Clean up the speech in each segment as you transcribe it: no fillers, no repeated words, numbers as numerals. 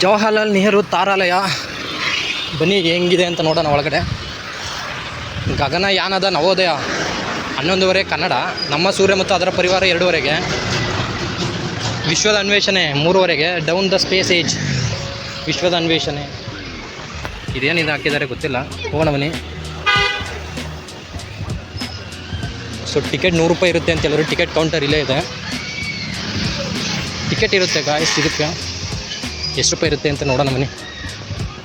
ಜವಾಹರ್ಲಾಲ್ ನೆಹರು ತಾರಾಲಯ ಬನ್ನಿ ಹೆಂಗಿದೆ ಅಂತ ನೋಡೋಣ. ಒಳಗಡೆ ಗಗನಯಾನದ ನವೋದಯ 11:30 ಕನ್ನಡ, ನಮ್ಮ ಸೂರ್ಯ ಮತ್ತು ಅದರ ಪರಿವಾರ 2:30, ವಿಶ್ವದ ಅನ್ವೇಷಣೆ 3:30, ಡೌನ್ ದ ಸ್ಪೇಸ್ ಏಜ್ ವಿಶ್ವದ ಅನ್ವೇಷಣೆ. ಇದೇನಿದು ಹಾಕಿದ್ದಾರೆ ಗೊತ್ತಿಲ್ಲ, ಹೋಗೋಣ ಬನ್ನಿ. ಸೊ ಟಿಕೆಟ್ 100 ರೂಪಾಯಿ ಇರುತ್ತೆ ಅಂತ ಎಲ್ಲರೂ, ಟಿಕೆಟ್ ಕೌಂಟರ್ ಇಲ್ಲೇ ಇದೆ, ಟಿಕೆಟ್ ಇರುತ್ತೆ ಗಾಯ್ಸ್. ಇದಕ್ಕೆ ಎಷ್ಟು ರೂಪಾಯಿ ಇರುತ್ತೆ ಅಂತ ನೋಡೋಣ ಬನ್ನಿ.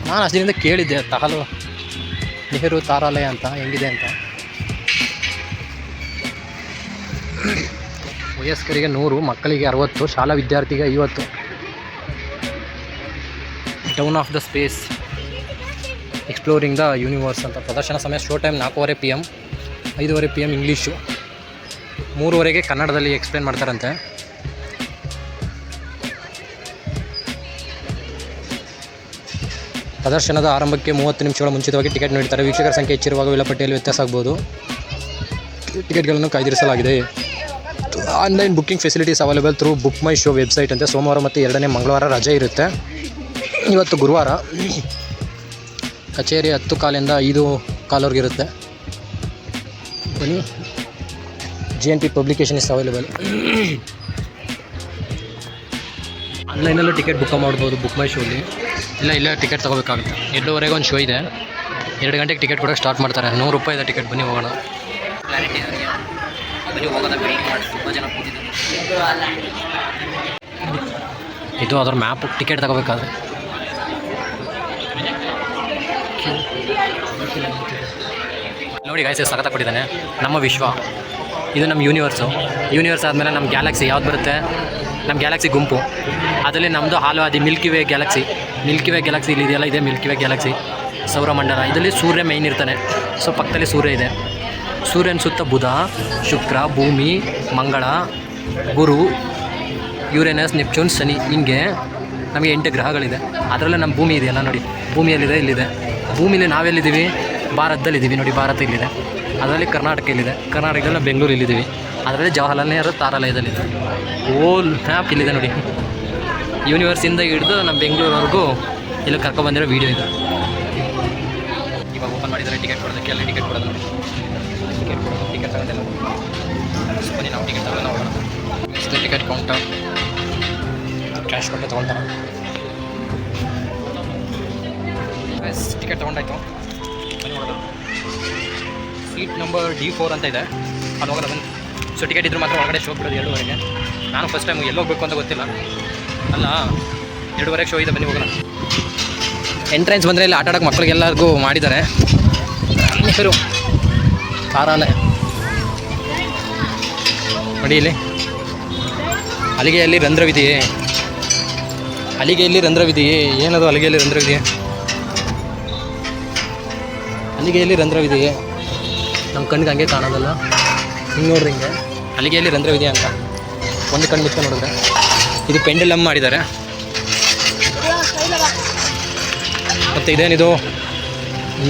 ನಾನು ಅಷ್ಟರಿಂದ ಕೇಳಿದ್ದೆ ತಹಲು ನೆಹರು ತಾರಾಲಯ ಅಂತ ಹೆಂಗಿದೆ ಅಂತ. ವಯಸ್ಕರಿಗೆ 100, ಮಕ್ಕಳಿಗೆ 60, ಶಾಲಾ ವಿದ್ಯಾರ್ಥಿಗೆ 50. Down off the space exploring the universe ಅಂತ. ಪ್ರದರ್ಶನ ಸಮಯ show time 4:30 PM, 5:30 PM English, 3:30 ಕನ್ನಡದಲ್ಲಿ ಎಕ್ಸ್ಪ್ಲೇನ್ ಮಾಡ್ತಾರಂತೆ. ಪ್ರದರ್ಶನದ ಆರಂಭಕ್ಕೆ 30 ನಿಮಿಷಗಳ ಮುಂಚಿತವಾಗಿ ಟಿಕೆಟ್ ನೀಡುತ್ತಾರೆ. ವೀಕ್ಷಕರ ಸಂಖ್ಯೆ ಹೆಚ್ಚಿರುವಾಗ ವೇಳಾಪಟ್ಟಿಯಲ್ಲಿ ವ್ಯತ್ಯಾಸ ಆಗ್ಬೋದು. ಟಿಕೆಟ್ಗಳನ್ನು ಕಾಯ್ದಿರಿಸಲಾಗಿದೆ. Online booking facilities available through book my show website ಅಂತೆ. ಸೋಮವಾರ ಮತ್ತು 2ನೇ ಮಂಗಳವಾರ ರಜೆ ಇರುತ್ತೆ. ಇವತ್ತು ಗುರುವಾರ. ಕಚೇರಿ 10:15 5:15 ಇರುತ್ತೆ. ಬನ್ನಿ. GNP publication is available. ಆನ್ಲೈನಲ್ಲೂ ಟಿಕೆಟ್ ಬುಕ್ ಮಾಡ್ಬೋದು ಬುಕ್ ಮೈ ಶೋಲಿ. ಇಲ್ಲ ಟಿಕೆಟ್ ತೊಗೋಬೇಕಾಗುತ್ತೆ. 2:30 ಒಂದು ಶೋ ಇದೆ, 2 ಗಂಟೆಗೆ ಟಿಕೆಟ್ ಕೊಡೋಕ್ಕೆ ಸ್ಟಾರ್ಟ್ ಮಾಡ್ತಾರೆ. 100 ರೂಪಾಯಿ ಇದೆ ಟಿಕೆಟ್. ಬನ್ನಿ ಹೋಗೋಣ. ಬನ್ನಿ ಹೋಗೋದ, ವೆಯ್ಟ್ ಮಾಡಿ, ತುಂಬ ಜನ ಕೂತಿದ್ದಾರೆ. ಇದು ಅದರ ಮ್ಯಾಪ್. ಟಿಕೆಟ್ ತಗೋಬೇಕಾದ್ರೆ ನೋಡಿ ಗಾಯ್ಸ್, ಸಖತ್ತಾಗಿ ಕೊಟ್ಟಿದ್ದಾನೆ. ನಮ್ಮ ವಿಶ್ವ, ಇದು ನಮ್ಮ ಯೂನಿವರ್ಸ್ ಆದಮೇಲೆ ನಮ್ಮ ಗ್ಯಾಲಕ್ಸಿ ಯಾವ್ದು ಬರುತ್ತೆ, ನಮ್ಮ ಗ್ಯಾಲಕ್ಸಿ ಗುಂಪು. ಅದರಲ್ಲಿ ನಮ್ಮದು ಹಾಲು ಅದು ಮಿಲ್ಕಿ ವೇ ಗ್ಯಾಲಕ್ಸಿ ಇಲ್ಲಿ ಇದೆಯಲ್ಲ, ಇದೆ ಮಿಲ್ಕಿ ವೇ ಗ್ಯಾಲಕ್ಸಿ, ಸೌರಮಂಡಲ. ಇದರಲ್ಲಿ ಸೂರ್ಯ ಮೈನ್ ಇರ್ತಾನೆ. ಸೊ ಪಕ್ಕದಲ್ಲಿ ಸೂರ್ಯ ಇದೆ. ಸೂರ್ಯನ ಸುತ್ತ ಬುಧ, ಶುಕ್ರ, ಭೂಮಿ, ಮಂಗಳ, ಗುರು, ಯುರೇನಸ್, ನೆಪ್ಚೂನ್, ಶನಿ, ಹಿಂಗೆ ನಮಗೆ 8 ಗ್ರಹಗಳಿದೆ. ಅದರಲ್ಲೇ ನಮ್ಮ ಭೂಮಿ ಇದೆಯಲ್ಲ ನೋಡಿ, ಭೂಮಿಯಲ್ಲಿದೆ, ಇಲ್ಲಿದೆ. ಭೂಮಿಲಿ ನಾವೆಲ್ಲಿದ್ದೀವಿ, ಭಾರತದಲ್ಲಿದ್ದೀವಿ ನೋಡಿ, ಭಾರತ ಇಲ್ಲಿದೆ. ಅದರಲ್ಲಿ ಕರ್ನಾಟಕ ಇಲ್ಲಿದೆ, ಕರ್ನಾಟಕದಲ್ಲಿ ನಾವು ಬೆಂಗಳೂರು ಇಲ್ಲಿದ್ದೀವಿ. ಅದರಲ್ಲಿ ಜವಾಹರ್ಲಾಲ್ ನೆಹರು ತಾರಾಲಯದಲ್ಲಿದೆ. ಓಲ್ ಮ್ಯಾಪ್ ಇಲ್ಲಿದೆ ನೋಡಿ. ಯೂನಿವರ್ಸಿಂದ ಹಿಡಿದು ನಮ್ಮ ಬೆಂಗಳೂರವರೆಗೂ ಇಲ್ಲಿ ಕರ್ಕೊಬಂದಿರೋ ವೀಡಿಯೋ ಇದೆ. ಇವಾಗ ಓಪನ್ ಮಾಡಿದರೆ ಟಿಕೆಟ್ ಕೊಡೋದಕ್ಕೆ, ಅಲ್ಲಿ ಟಿಕೆಟ್ ಕೊಡೋದು ನೋಡಿ. ಟಿಕೆಟ್ ತಗೊಂಡಿಲ್ಲ. ಬನ್ನಿ ನಾವು ಟಿಕೆಟ್ ತಗೊಂಡು ಹೋಗೋಣ. ಟಿಕೆಟ್ ಕೌಂಟರ್, ಕ್ಯಾಶ್ ಕೊಟ್ಟು ತೊಗೊಳ್ತಾನೆ. ಟಿಕೆಟ್ ತೊಗೊಂಡಾಯ್ತು. ಬನ್ನಿ ನೋಡೋದು. ಸೀಟ್ ನಂಬರ್ D4 ಅಂತ ಇದೆ, ಅಲ್ಲಿ ಹೋಗೋಣ ಬನ್ನಿ. ಸೊ ಟಿಕೆಟ್ ಇದ್ರೂ ಮಾತ್ರ ಒಳಗಡೆ ಶೋ ಬಿಡೋದು 2:30. ನಾನು ಫಸ್ಟ್ ಟೈಮ್ ಎಲ್ಲಿ ಹೋಗಬೇಕು ಅಂತ ಗೊತ್ತಿಲ್ಲ, ಅಲ್ಲ 2:30 ಶೋ ಇದೆ. ಬನ್ನಿ ಹೋಗೋಣ. ಎಂಟ್ರೆನ್ಸ್ ಬಂದರೆ ಇಲ್ಲಿ ಆಟ ಆಡೋಕ್ಕೆ ಮಕ್ಕಳಿಗೆಲ್ಲರಿಗೂ ಮಾಡಿದ್ದಾರೆ. ಹೆಸರು ತಾರಾಲಯ ನೋಡಿ. ಇಲ್ಲಿ ಹಲಿಗೆಯಲ್ಲಿ ರಂಧ್ರವಿದೆಯೇ, ಏನದು ಹಲಿಗೆಯಲ್ಲಿ ರಂಧ್ರವಿದೆಯೇ, ನಮ್ಮ ಕಣ್ಣಿಗೆ ಹಂಗೆ ಕಾಣೋದಲ್ಲ, ಹಿಂಗೆ ನೋಡ್ರಿ, ಹಿಂಗೆ ಹಲಿಗೆಯಲ್ಲಿ ರಂಧ್ರವಿದೆ ಅಂತ ಒಂದು ಕಣ್ಣು ಮುಚ್ಕೊಂಡು ನೋಡಿದ್ರೆ. ಇದು ಪೆಂಡಲಮ್ ಮಾಡಿದ್ದಾರೆ. ಮತ್ತು ಇದೇನಿದು,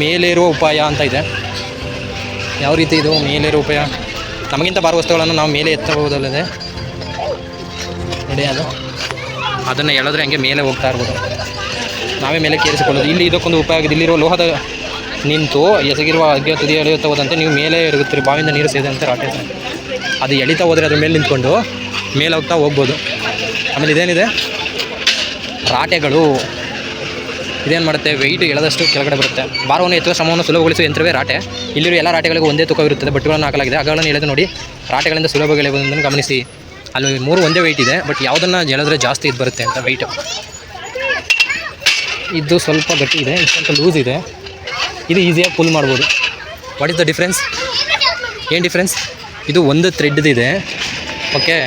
ಮೇಲೇರುವ ಉಪಾಯ ಅಂತ ಇದೆ. ಯಾವ ರೀತಿ ಇದು ಮೇಲೇರುವ ಉಪಾಯ? ನಮಗಿಂತ ಭಾರ ವಸ್ತುಗಳನ್ನು ನಾವು ಮೇಲೆ ಎತ್ತಬಹುದಲ್ಲದೆ ನೋಡಿ, ಅದನ್ನು ಎಳೆದ್ರೆ ಹಂಗೆ ಮೇಲೆ ಹೋಗ್ತಾ ಇರ್ಬೋದು, ನಾವೇ ಮೇಲೆ ಕೇರಿಸಿಕೊಳ್ಳೋದು. ಇಲ್ಲಿ ಇದಕ್ಕೊಂದು ಉಪಾಯ ಆಗಿದೆ. ಇಲ್ಲಿರೋ ಲೋಹದ ನಿಂತು ಎಸಗಿರುವ ಅಗ್ಗೆ ತುದಿ ಎಳೆಯುತ್ತಾ ಹೋದಂತೆ ನೀವು ಮೇಲೆ ಇರುತ್ತೀರಿ. ಬಾವಿಯಿಂದ ನೀರು ಸೇದಂತೆ ರಾಟೆ ಅದು ಎಳಿತಾ ಹೋದರೆ ಅದ್ರ ಮೇಲೆ ನಿಂತ್ಕೊಂಡು ಮೇಲೆ ಹೋಗ್ಬೋದು. ಆಮೇಲೆ ಇದೇನಿದೆ, ರಾಟೆಗಳು. ಇದೇನು ಮಾಡುತ್ತೆ, ವೆಯ್ಟ್ ಎಳೆದಷ್ಟು ಕೆಳಗಡೆ ಬರುತ್ತೆ. ಭಾರವನ್ನು ಎತ್ತುವ ಶ್ರಮವನ್ನು ಸುಲಭಗೊಳಿಸುವ ಯಂತ್ರವೇ ರಾಟೆ. ಇಲ್ಲಿರುವ ಎಲ್ಲ ರಾಟೆಗಳಿಗೂ ಒಂದೇ ತೂಕವಿರುತ್ತದೆ. ಬಟ್ಟೆಗಳನ್ನು ಹಾಕಲಾಗಿದೆ. ಅವುಗಳನ್ನು ಎಳೆದು ನೋಡಿ, ರಾಟೆಗಳಿಂದ ಸುಲಭ ಎಳೆಯುವುದನ್ನು ಗಮನಿಸಿ. ಅಲ್ಲಿ 3 ಒಂದೇ ವೆಯ್ಟ್ ಇದೆ, ಬಟ್ ಯಾವುದನ್ನು ಎಳೆದ್ರೆ ಜಾಸ್ತಿ ಇದು ಬರುತ್ತೆ ಅಂತ ವೆಯ್ಟು. ಇದು ಸ್ವಲ್ಪ ಗಟ್ಟಿ ಇದೆ, ಸ್ವಲ್ಪ ಲೂಸ್ ಇದೆ. ಇದು ಈಸಿಯಾಗಿ ಪುಲ್ ಮಾಡ್ಬೋದು. What is the difference? ಏನು ಡಿಫ್ರೆನ್ಸ್? ಇದು ಒಂದು ಥ್ರೆಡ್ದಿದೆ, ಓಕೆ.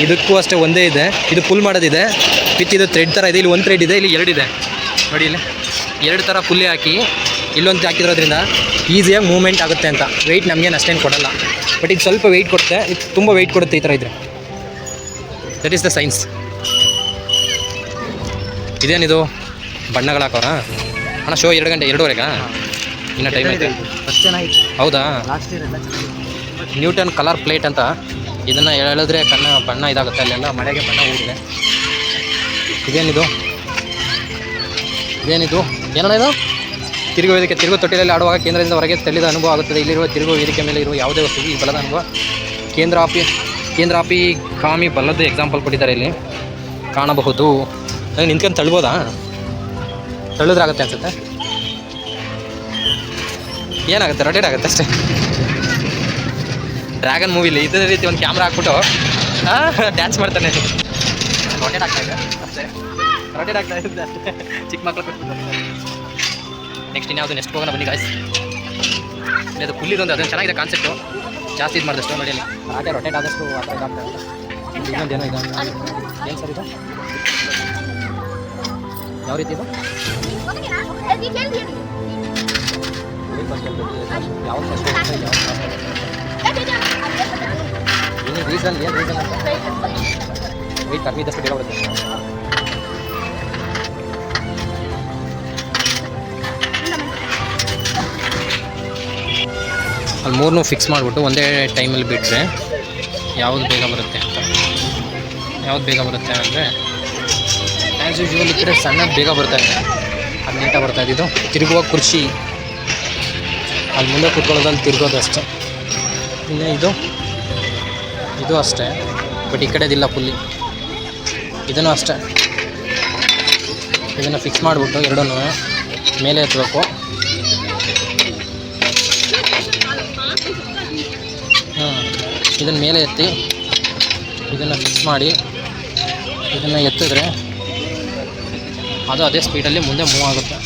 ಇದಕ್ಕೂ ಅಷ್ಟೇ ಒಂದೇ ಇದೆ. ಇದು ಪುಲ್ ಮಾಡೋದಿದೆ ವಿತ್ ಇದು ಥ್ರೆಡ್ ಥರ ಇದೆ. ಇಲ್ಲಿ ಒಂದು ಥ್ರೆಡ್ ಇದೆ, ಇಲ್ಲಿ 2 ಇದೆ ನೋಡಿ. ಇಲ್ಲಿ 2 ಥರ ಪುಲ್ಲಿ ಹಾಕಿ ಇಲ್ಲೊಂದು ಹಾಕಿರೋದ್ರಿಂದ ಈಸಿಯಾಗಿ ಮೂವ್ಮೆಂಟ್ ಆಗುತ್ತೆ ಅಂತ. ವೆಯ್ಟ್ ನಮಗೇನು ಅಷ್ಟೇನು ಕೊಡಲ್ಲ, ಬಟ್ ಇದು ಸ್ವಲ್ಪ ವೆಯ್ಟ್ ಕೊಡುತ್ತೆ. ಇದು ತುಂಬ ವೆಯ್ಟ್ ಕೊಡುತ್ತೆ ಈ ಥರ ಇದ್ದರೆ. That is the science. ಇದೇನಿದು, ಬಣ್ಣಗಳು ಹಾಕೋರಾ ಅಣ್ಣ? ಶೋ 2 ಗಂಟೆ 2:30 ಇನ್ನೂ ಟೈಮ್ ಐತೆ. ಹೌದಾ? ನ್ಯೂಟನ್ ಕಲರ್ ಪ್ಲೇಟ್ ಅಂತ. ಇದನ್ನು ಎಳೆದ್ರೆ ಬಣ್ಣ ಇದಾಗುತ್ತೆ. ಅಲ್ಲೆಲ್ಲ ಮಳೆಗೆ ಬಣ್ಣ ಊರಿದೆ. ಇದೇನಿದು? ಏನಿದು ಏನೋ ಇದು ತಿರುಗುವ ವೇದಿಕೆ. ತಿರುಗು ತೊಟ್ಟಿಲಲ್ಲಿ ಆಡುವಾಗ ಕೇಂದ್ರದಿಂದ ಹೊರಗೆ ತಳ್ಳಿದ ಅನುಭವ ಆಗುತ್ತದೆ. ಇಲ್ಲಿರುವ ತಿರುಗುವ ವೇದಿಕೆ ಮೇಲೆ ಇರುವ ಯಾವುದೇ ವಸ್ತುವು ಈ ಬಲದ ಅನುಭವ. ಕೇಂದ್ರಾಪಿ ಗಾಮಿ ಬಲದ ಎಕ್ಸಾಂಪಲ್ ಕೊಟ್ಟಿದ್ದಾರೆ ಇಲ್ಲಿ ಕಾಣಬಹುದು. ನಿಂತ್ಕೊಂಡು ತಳ್ಬೋದಾ? ತಳ್ಳಿದ್ರಾಗುತ್ತೆ ಅನ್ಸುತ್ತೆ. ಏನಾಗುತ್ತೆ, ರೊಟೇಟ್ ಆಗುತ್ತೆ ಅಷ್ಟೇ. ಡ್ರ್ಯಾಗನ್ ಮೂವಿಲಿ ಇದೇ ರೀತಿ ಒಂದು ಕ್ಯಾಮ್ರಾ ಹಾಕ್ಬಿಟ್ಟು ಡ್ಯಾನ್ಸ್ ಮಾಡ್ತಾನೆ. ರೊಟೇಟ್ ಆಗ್ತಾ ಇದೆ ಅಷ್ಟೇ, ರೊಟೇಟ್ ಆಗ್ತಾ ಇದೆ ಅಷ್ಟೇ. ಚಿಕ್ಕ ಮಕ್ಕಳು ಕೊಟ್ಬಿಟ್ಟು ನೆಕ್ಸ್ಟ್ ನೆಕ್ಸ್ಟ್ ಹೋಗೋಣ ಬನ್ನಿ ಗಾಯ್ಸ್. ಅದು ಫುಲ್ಲಿದೊಂದು ಅದೊಂದು ಚೆನ್ನಾಗಿದೆ ಕಾನ್ಸೆಪ್ಟು. ಜಾಸ್ತಿ ಇದು ಮಾಡಿದಷ್ಟು ನೋಡಿ ಅಲ್ಲಿ ಅದೇ ರೊಟೇಟ್ ಆದಷ್ಟು ಆ ಥರ ಇದಾಗ್ತಾ ಇದೆ. ಇನ್ನೊಂದೇನೋ ಇದೆ ಏನು ಸರ್ ಇದು? ಯಾವ ರೀತಿ ಇದು? ಯಾವ ಫಸ್ಟ್ ಏನು ರೀಸನ್ ಅಂತ ವೆಯ್ಟ್ ಕಮ್ಮಿ ಇದ್ದಷ್ಟು ಬೇಗ ಬರುತ್ತೆ. ಅಲ್ಲಿ ಮೂರನ್ನೂ ಫಿಕ್ಸ್ ಮಾಡಿಬಿಟ್ಟು ಒಂದೇ ಟೈಮಲ್ಲಿ ಬಿಟ್ಟರೆ ಯಾವುದು ಬೇಗ ಬರುತ್ತೆ ಅಂತ. ಯಾವ್ದು ಬೇಗ ಬರುತ್ತೆ ಅಂದರೆ ಆ್ಯಸ್ ಯೂಶ್ವಲ್ ಈ ಕಡೆ ಸಣ್ಣದು ಬೇಗ ಬರ್ತಾಯಿದೆ, ಅದು ನೀಟಾಗಿ ಬರ್ತಾಯಿದೆ. ಇದು ತಿರುಗುವ ಕುರ್ಚಿ, ಅಲ್ಲಿ ಮುಂದೆ ಕೂತ್ಕೊಳ್ಳೋದಲ್ಲಿ ತಿರುಗೋದು ಅಷ್ಟೇ. ಇನ್ನು ಇದು ಅಷ್ಟೇ, ಬಟ್ ಈ ಕಡೆದಿಲ್ಲ ಫುಲ್ಲಿ. ಇದನ್ನು ಅಷ್ಟೇ, ಇದನ್ನು ಫಿಕ್ಸ್ ಮಾಡಿಬಿಟ್ಟು ಎರಡನ್ನೂ ಮೇಲೆ ಎತ್ತಬೇಕು. ಇದನ್ನು ಮೇಲೆ ಎತ್ತಿ ಇದನ್ನು ಫಿಕ್ಸ್ ಮಾಡಿ ಇದನ್ನು ಎತ್ತಿದ್ರೆ ಅದು ಅದೇ ಸ್ಪೀಡಲ್ಲಿ ಮುಂದೆ ಮೂವ್ ಆಗುತ್ತೆ.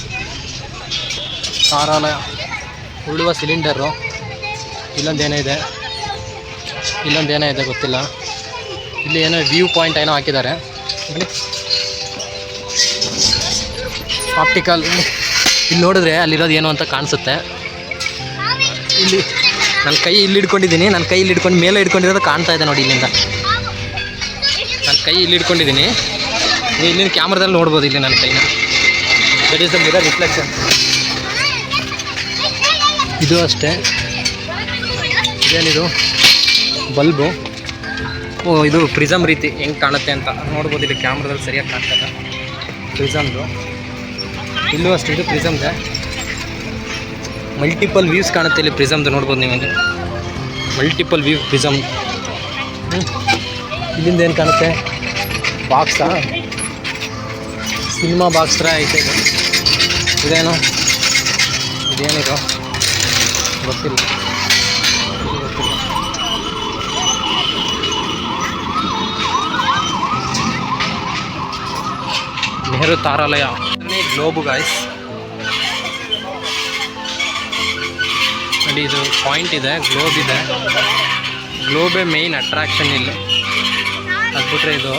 ತಾರಾಲಯ ಉರುಳುವ ಸಿಲಿಂಡರು. ಇಲ್ಲೊಂದೇನೋ ಇದೆ ಗೊತ್ತಿಲ್ಲ. ಇಲ್ಲಿ ಏನೋ ವ್ಯೂ ಪಾಯಿಂಟ್ ಏನೋ ಹಾಕಿದ್ದಾರೆ. ಆಪ್ಟಿಕಲ್ ಇಲ್ಲಿ ನೋಡಿದ್ರೆ ಅಲ್ಲಿರೋದು ಏನು ಅಂತ ಕಾಣಿಸುತ್ತೆ. ಇಲ್ಲಿ ನನ್ನ ಕೈ ಇಲ್ಲಿ ಹಿಡ್ಕೊಂಡಿದ್ದೀನಿ, ನನ್ನ ಕೈ ಇಲ್ಲಿ ಹಿಡ್ಕೊಂಡು ಮೇಲೆ ಹಿಡ್ಕೊಂಡಿರೋದು ಕಾಣ್ತಾ ಇದೆ ನೋಡಿ. ಇಲ್ಲಿಂದ ನನ್ನ ಕೈ ಇಲ್ಲಿ ಹಿಡ್ಕೊಂಡಿದ್ದೀನಿ, ಇಲ್ಲಿನ ಕ್ಯಾಮ್ರಾದಲ್ಲಿ ನೋಡ್ಬೋದು ಇಲ್ಲಿ ನನ್ನ ಕೈನ. That is the mirror reflection. ಇದು ಅಷ್ಟೇ. ಇದೇನಿದು? ಬಲ್ಬು. ಇದು ಪ್ರಿಸಮ್ ರೀತಿ ಹೆಂಗೆ ಕಾಣುತ್ತೆ ಅಂತ ನೋಡ್ಬೋದು. ಇಲ್ಲಿ ಕ್ಯಾಮ್ರಾದಲ್ಲಿ ಸರಿಯಾಗಿ ಕಾಣ್ತದೆ ಪ್ರಿಸಮ್ದು. ಇಲ್ಲೂ ಅಷ್ಟೇ, ಇದು ಪ್ರಿಸಮ್ದೆ. ಮಲ್ಟಿಪಲ್ ವ್ಯೂಸ್ ಕಾಣುತ್ತೆ ಇಲ್ಲಿ ಪ್ರಿಸಮ್ದು ನೋಡ್ಬೋದು ನಿಮಗೆ. Multiple view prism. ಇಲ್ಲಿಂದ ಏನು ಕಾಣುತ್ತೆ? ಬಾಕ್ಸಾ? ಸಿನಿಮಾ ಬಾಕ್ಸ್ ಥರ ಐತೆ ಇದು. ಇದೇನು? ಇದೇನಿದು ಗೊತ್ತಿಲ್ಲ. ನೆಹರು ತಾರಾಲಯ ಗ್ಲೋಬು ಗಾಯ್ಸ್. ನೋಡಿ ಇದು ಪಾಯಿಂಟ್ ಇದೆ, ಗ್ಲೋಬ್ ಇದೆ. ಗ್ಲೋಬೇ ಮೇಯ್ನ್ ಅಟ್ರಾಕ್ಷನ್ ಇಲ್ಲಿ. ಅದು ಬಿಟ್ರೆ ಇದು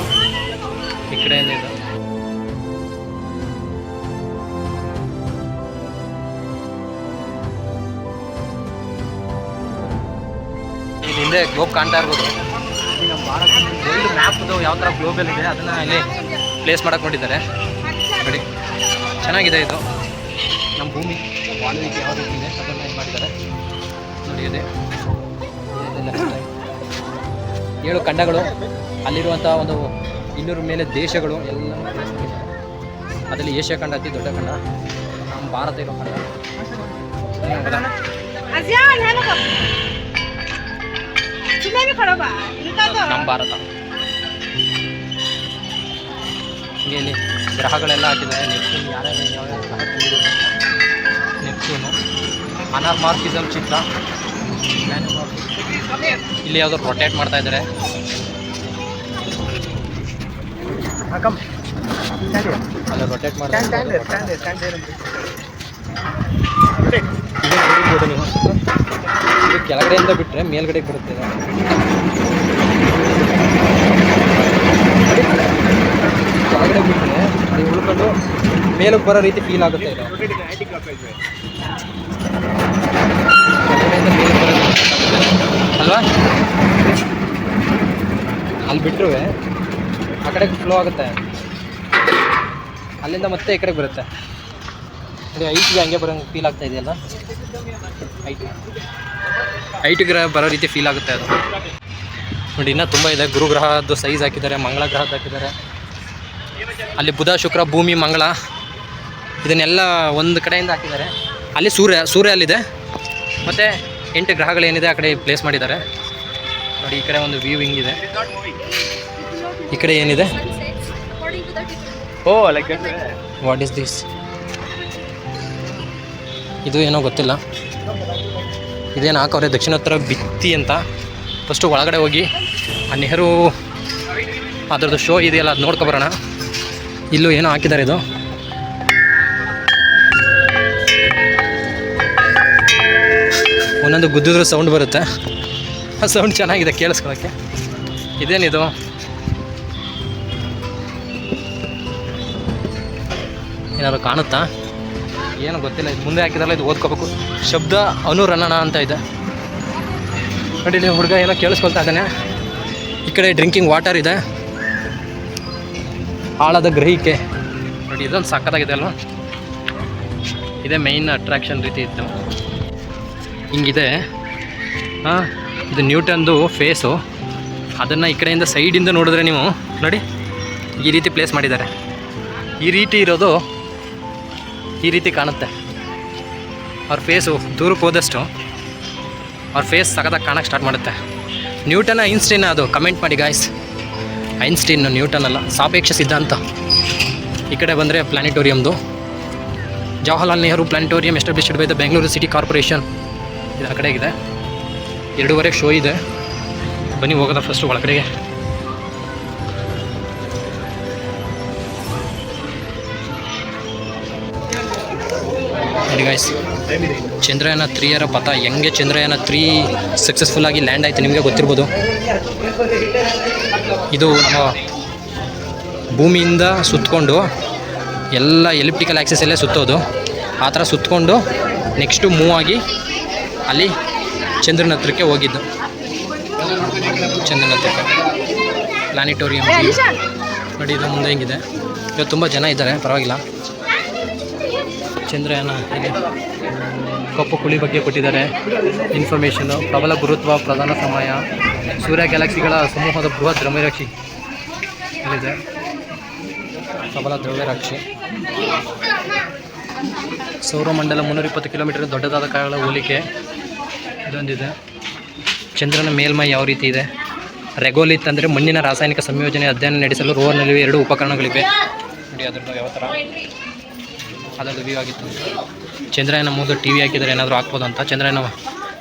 ಈ ಕಡೆ ಏನಿದೆ ಹಿಂದೆ ಗ್ಲೋಬ್ ಕಾಣ್ತಾ ಇರ್ಬೋದು. ಈ ನಮ್ಮ ಭಾರತ ವರ್ಲ್ಡ್ ಮ್ಯಾಪ್ದು ಯಾವ ಥರ ಗ್ಲೋಬಲ್ ಇದೆ ಅದನ್ನು ಇಲ್ಲಿ ಪ್ಲೇಸ್ ಮಾಡಕ್ಕೆ ನೋಡಿದ್ದಾರೆ ನೋಡಿ. ಚೆನ್ನಾಗಿದೆ ಇದು. ನಮ್ಮ ಭೂಮಿ ವಾಲ್ಮೀಕಿ ಯಾವ ರೀತಿ ಇದೆ ಅದನ್ನು ಇದು ಮಾಡಿದ್ದಾರೆ ನೋಡಿ. ಇದೆ 7 ಖಂಡಗಳು, ಅಲ್ಲಿರುವಂಥ ಒಂದು 200 ಮೇಲೆ ದೇಶಗಳು ಎಲ್ಲ ಪ್ಲೇಸ್ ಮಾಡಿದ್ದಾರೆ. ಅದರಲ್ಲಿ ಏಷ್ಯಾ ಖಂಡ ಅತಿ ದೊಡ್ಡ ಖಂಡ, ನಮ್ಮ ಭಾರತ ಇರೋ ಖಂಡ ನಮ್ಮ ಭಾರತ. ಹೀಗೆ ಇಲ್ಲಿ ಗ್ರಹಗಳೆಲ್ಲ ಹಾಕಿದ್ದಾರೆ. ನೆಪ್ಚೂನ್ ಯಾವ್ಯಾವ ಗ್ರಹ ತುಂಬಿದೆ? ನೆಪ್ಚೂನು. ಅನಾರ್ಮಾರ್ಫಿಸಮ್ ಚಿತ್ರ. ಇಲ್ಲಿ ಯಾವುದೋ ರೊಟೇಟ್ ಮಾಡ್ತಾ ಇದ್ದಾರೆ. ಅಲ್ಲ ರೊಟೇಟ್ ಮಾಡ್ತಾ ನೀವು. ಇದು ಕೆಳಗಡೆಯಿಂದ ಬಿಟ್ಟರೆ ಮೇಲ್ಗಡೆಗೆ ಬರುತ್ತೆ. ಕೆಳಗಡೆ ಬಿಟ್ಟರೆ ನೀವು ಉಳ್ಕೊಂಡು ಮೇಲಕ್ಕೆ ಬರೋ ರೀತಿ ಫೀಲ್ ಆಗುತ್ತೆ ಇದು. ಕೆಳಗಡೆಯಿಂದ ಮೇಲಕ್ಕೆ ಬರೋ ಅಲ್ವಾ? ಅಲ್ಲಿ ಬಿಟ್ಟರು ಆ ಕಡೆಗೆ ಫ್ಲೋ ಆಗುತ್ತೆ, ಅಲ್ಲಿಂದ ಮತ್ತೆ ಈ ಕಡೆಗೆ ಬರುತ್ತೆ. ನೋಡಿ ಐಟ್ಗೆ ಹಂಗೆ ಬರೋ ಫೀಲ್ ಆಗ್ತಾ ಇದೆಯಲ್ಲ, ಐಟಿಗೆ ಬರೋ ರೀತಿ ಫೀಲ್ ಆಗುತ್ತೆ ಅದು ನೋಡಿ. ಇನ್ನೂ ತುಂಬ ಇದೆ. ಗುರುಗ್ರಹದ್ದು ಸೈಜ್ ಹಾಕಿದ್ದಾರೆ, ಮಂಗಳ ಗ್ರಹದ್ದು ಹಾಕಿದ್ದಾರೆ. ಅಲ್ಲಿ ಬುಧ, ಶುಕ್ರ, ಭೂಮಿ, ಮಂಗಳ ಇದನ್ನೆಲ್ಲ ಒಂದು ಕಡೆಯಿಂದ ಹಾಕಿದ್ದಾರೆ. ಅಲ್ಲಿ ಸೂರ್ಯ ಅಲ್ಲಿದೆ, ಮತ್ತು 8 ಗ್ರಹಗಳೇನಿದೆ ಆ ಕಡೆ ಪ್ಲೇಸ್ ಮಾಡಿದ್ದಾರೆ ನೋಡಿ. ಈ ಕಡೆ ಒಂದು ವ್ಯೂ ಹಿಂಗಿದೆ, ಈ ಕಡೆ ಏನಿದೆ. What is this? ಇದು ಏನೋ ಗೊತ್ತಿಲ್ಲ, ಇದೇನು ಹಾಕವ್ರೆ ದಕ್ಷಿಣೋತ್ತರ ಭಿತ್ತಿ ಅಂತ. ಫಸ್ಟು ಒಳಗಡೆ ಹೋಗಿ ಆ ನೆಹರು ಅದರದ್ದು ಶೋ ಇದೆಯಲ್ಲ ಅದು ನೋಡ್ಕೊಬರೋಣ. ಇಲ್ಲೂ ಏನೋ ಹಾಕಿದ್ದಾರೆ, ಇದು ಒಂದೊಂದು ಗುದ್ದಿದ್ರೂ ಸೌಂಡ್ ಬರುತ್ತೆ, ಆ ಸೌಂಡ್ ಚೆನ್ನಾಗಿದೆ ಕೇಳಿಸ್ಕೊಳ್ಳೋಕ್ಕೆ. ಇದೇನಿದು? ಏನಾದ್ರು ಕಾಣುತ್ತಾ? ಏನು ಗೊತ್ತಿಲ್ಲ, ಇದು ಮುಂದೆ ಹಾಕಿದಾರಲ್ಲ, ಇದು ಓದ್ಕೋಬೇಕು. ಶಬ್ದ ಅನುರಣನ ಅಂತ ಇದೆ ನೋಡಿ. ನೀವು ಹುಡುಗ ಏನೋ ಕೇಳಿಸ್ಕೊಳ್ತಾ ಇದ್ದಾನೆ. ಈ ಕಡೆ ಡ್ರಿಂಕಿಂಗ್ ವಾಟರ್ ಇದೆ, ಆಳದ ಗ್ರಹಿಕೆ ನೋಡಿ. ಇದೊಂದು ಸಕ್ಕತ್ತಾಗಿದೆ ಅಲ್ವಾ? ಇದೇ ಮೇಯ್ನ್ ಅಟ್ರಾಕ್ಷನ್ ರೀತಿ ಇತ್ತು. ಹಿಂಗಿದೆ. ಇದು ನ್ಯೂಟನ್ದು ಫೇಸು. ಅದನ್ನು ಈ ಕಡೆಯಿಂದ ಸೈಡಿಂದ ನೋಡಿದ್ರೆ ನೀವು ನೋಡಿ, ಈ ರೀತಿ ಪ್ಲೇಸ್ ಮಾಡಿದ್ದಾರೆ. ಈ ರೀತಿ ಇರೋದು ಈ ರೀತಿ ಕಾಣುತ್ತೆ. ಅವ್ರ ಫೇಸು ದೂರಕ್ಕೆ ಹೋದಷ್ಟು ಅವ್ರ ಫೇಸ್ ಸಖತ್ತಾಗಿ ಕಾಣೋಕ್ಕೆ ಸ್ಟಾರ್ಟ್ ಮಾಡುತ್ತೆ. ನ್ಯೂಟನ್ ಐನ್ಸ್ಟೈನ್ ಅದು? ಕಮೆಂಟ್ ಮಾಡಿ ಗಾಯ್ಸ್. ಐನ್ಸ್ಟೈನ್, ನ್ಯೂಟನ್ ಅಲ್ಲ, ಸಾಪೇಕ್ಷ ಸಿದ್ಧಾಂತ. ಈ ಕಡೆ ಬಂದರೆ ಪ್ಲಾನೆಟೋರಿಯಮ್ದು, Jawaharlal Nehru planetarium established by the Bengaluru city corporation. ಇದು ಆ ಕಡೆಗಿದೆ. 2:30 ಶೋ ಇದೆ. ಬನ್ನಿ ಹೋಗೋದ ಫಸ್ಟು ಒಳಗಡೆಗೆ. ನೋಡಿ ಗಾಯ್ಸ್, ಚಂದ್ರಯಾನ 3 ಪಥ ಹೆಂಗೆ ಚಂದ್ರಯಾನ 3 ಸಕ್ಸಸ್ಫುಲ್ಲಾಗಿ ಲ್ಯಾಂಡ್ ಆಯಿತು ನಿಮಗೆ ಗೊತ್ತಿರ್ಬೋದು. ಇದು ನಮ್ಮ ಭೂಮಿಯಿಂದ ಸುತ್ತಕೊಂಡು ಎಲ್ಲ ಎಲಿಪ್ಟಿಕಲ್ ಆ್ಯಕ್ಸಸ್ ಎಲ್ಲೇ ಸುತ್ತೋದು, ಆ ಥರ ಸುತ್ತಕೊಂಡು ನೆಕ್ಸ್ಟು ಮೂವ್ ಆಗಿ ಅಲ್ಲಿ ಚಂದ್ರನ ಹತ್ರಕ್ಕೆ ಹೋಗಿದ್ದು. ಚಂದ್ರನ ಹತ್ರಕ್ಕೆ ಪ್ಲಾನೆಟೋರಿಯಂ ನೋಡಿ. ಇದು ಮುಂದೆ ಹೆಂಗಿದೆ. ಇವತ್ತು ತುಂಬ ಜನ ಇದ್ದಾರೆ, ಪರವಾಗಿಲ್ಲ. ಚಂದ್ರಯಾನ ಹೇಗೆ ಕಪ್ಪು ಕುಳಿ ಬಗ್ಗೆ ಕೊಟ್ಟಿದ್ದಾರೆ ಇನ್ಫಾರ್ಮೇಷನು. ಪ್ರಬಲ ಗುರುತ್ವ, ಪ್ರಧಾನ ಸಮಯ, ಸೂರ್ಯ ಗ್ಯಾಲಕ್ಸಿಗಳ ಸಮೂಹದ ಬೃಹತ್ ದ್ರವ್ಯರಾಶಿ ಇಲ್ಲಿದೆ. ಪ್ರಬಲ ದ್ರವ್ಯರಾಶಿ. ಸೌರಮಂಡಲ 320 ಕಿಲೋಮೀಟರ್ ದೊಡ್ಡದಾದ ಕಾರಣ ಹೋಲಿಕೆ ಇದೊಂದಿದೆ. ಚಂದ್ರನ ಮೇಲ್ಮೈ ಯಾವ ರೀತಿ ಇದೆ? ರೆಗೋಲಿತ್ ಅಂದರೆ ಮಣ್ಣಿನ ರಾಸಾಯನಿಕ ಸಂಯೋಜನೆ ಅಧ್ಯಯನ ನಡೆಸಲು ರೋವರ್ನಲ್ಲಿ 2 ಉಪಕರಣಗಳಿವೆ ನೋಡಿ. ಅದರದ್ದು ಯಾವ ಥರ ಅದರದ್ದು ವ್ಯೂ ಆಗಿತ್ತು. ಚಂದ್ರಯಾನ 3 ಟಿ ವಿ ಹಾಕಿದರೆ ಏನಾದರೂ ಹಾಕ್ಬೋದು ಅಂತ. ಚಂದ್ರಯಾನ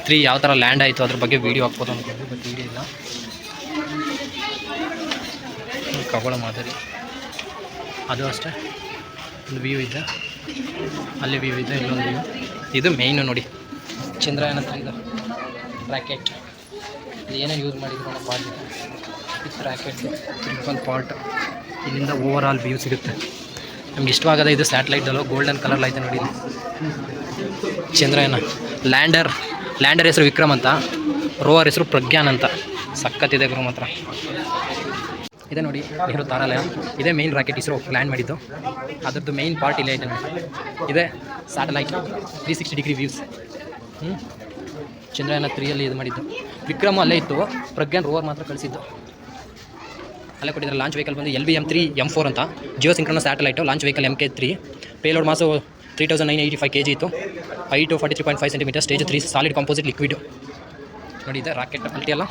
3 ಯಾವ ಥರ ಲ್ಯಾಂಡ್ ಆಯಿತು ಅದ್ರ ಬಗ್ಗೆ ವೀಡಿಯೋ ಹಾಕ್ಬೋದು ಅಂದ್ಕೊಂಡು, ಬಟ್ ವೀಡಿಯೋ ಇಲ್ಲ. ಖಗೋಳ ಮಾದರಿ ಅದು ಅಷ್ಟೇ. ಒಂದು ವ್ಯೂ ಇದೆ, ಅಲ್ಲಿ ವ್ಯೂ ಇದೆ, ಇಲ್ಲೊಂದು ವ್ಯೂ. ಇದು ಮೇಯ್ನು ನೋಡಿ ಚಂದ್ರಯಾನ 3 ರಾಕೆಟ್. ಇದು ಏನೇನು ಯೂಸ್ ಮಾಡಿದ್ರು ಅನ್ನೋ ಪಾರ್ಟ್ ಇದೆ. With rocket triple part. ಇಲ್ಲಿಂದ ಓವರ್ ಆಲ್ ವ್ಯೂ ಸಿಗುತ್ತೆ. ನಮ್ಗೆ ಇಷ್ಟವಾಗದ ಇದು ಸ್ಯಾಟಲೈಟಲ್ಲೂ ಗೋಲ್ಡನ್ ಕಲರ್ ಐತೆ ನೋಡಿ. ಚಂದ್ರಯಾನ ಲ್ಯಾಂಡರ್ ಹೆಸರು ವಿಕ್ರಮ್ ಅಂತ, ರೋವರ್ ಹೆಸರು ಪ್ರಜ್ಞಾನ್ ಅಂತ. ಸಖತ್ತಿದೆ ಗುರು ಮಾತ್ರ. ಇದೆ ನೋಡಿ ನೆಹರು ತಾರಾಲಯ. ಇದೇ ಮೇಯ್ನ್ ರಾಕೆಟ್ ಇಸ್ರೋ ಲ್ಯಾಂಡ್ ಮಾಡಿದ್ದು. ಅದರದ್ದು ಮೇಯ್ನ್ ಪಾರ್ಟ್ ಇಲ್ಲೇ ಐತೆ ನೋಡಿ. ಇದೆ ಸ್ಯಾಟಲೈಟ್ 360 ಡಿಗ್ರಿ ವ್ಯೂಸ್. ಚಂದ್ರಯಾನ 3 ಇದು ಮಾಡಿದ್ದು. ವಿಕ್ರಮ್ ಅಲ್ಲೇ ಇತ್ತು, ಪ್ರಜ್ಞಾನ್ ರೋವರ್ ಮಾತ್ರ ಕಳಿಸಿದ್ದು. ಅಲ್ಲೇ ಕೊಟ್ಟಿದ್ದಾರೆ. ಲಾಂಚ್ ವೆಹಿಕಲ್ ಬಂದು LVM-3 M4 ಅಂತ, geo synchronous satellite. Launch vehicle MK3. Payload mass 3985 kg ಇತ್ತು. Height 43.5 cm. Stage 3 solid composite liquid ನೋಡಿ. ಇದೆ ರಾಕೆಟ್ ಅಲ್ಟಿ ಅಲ್ಲ.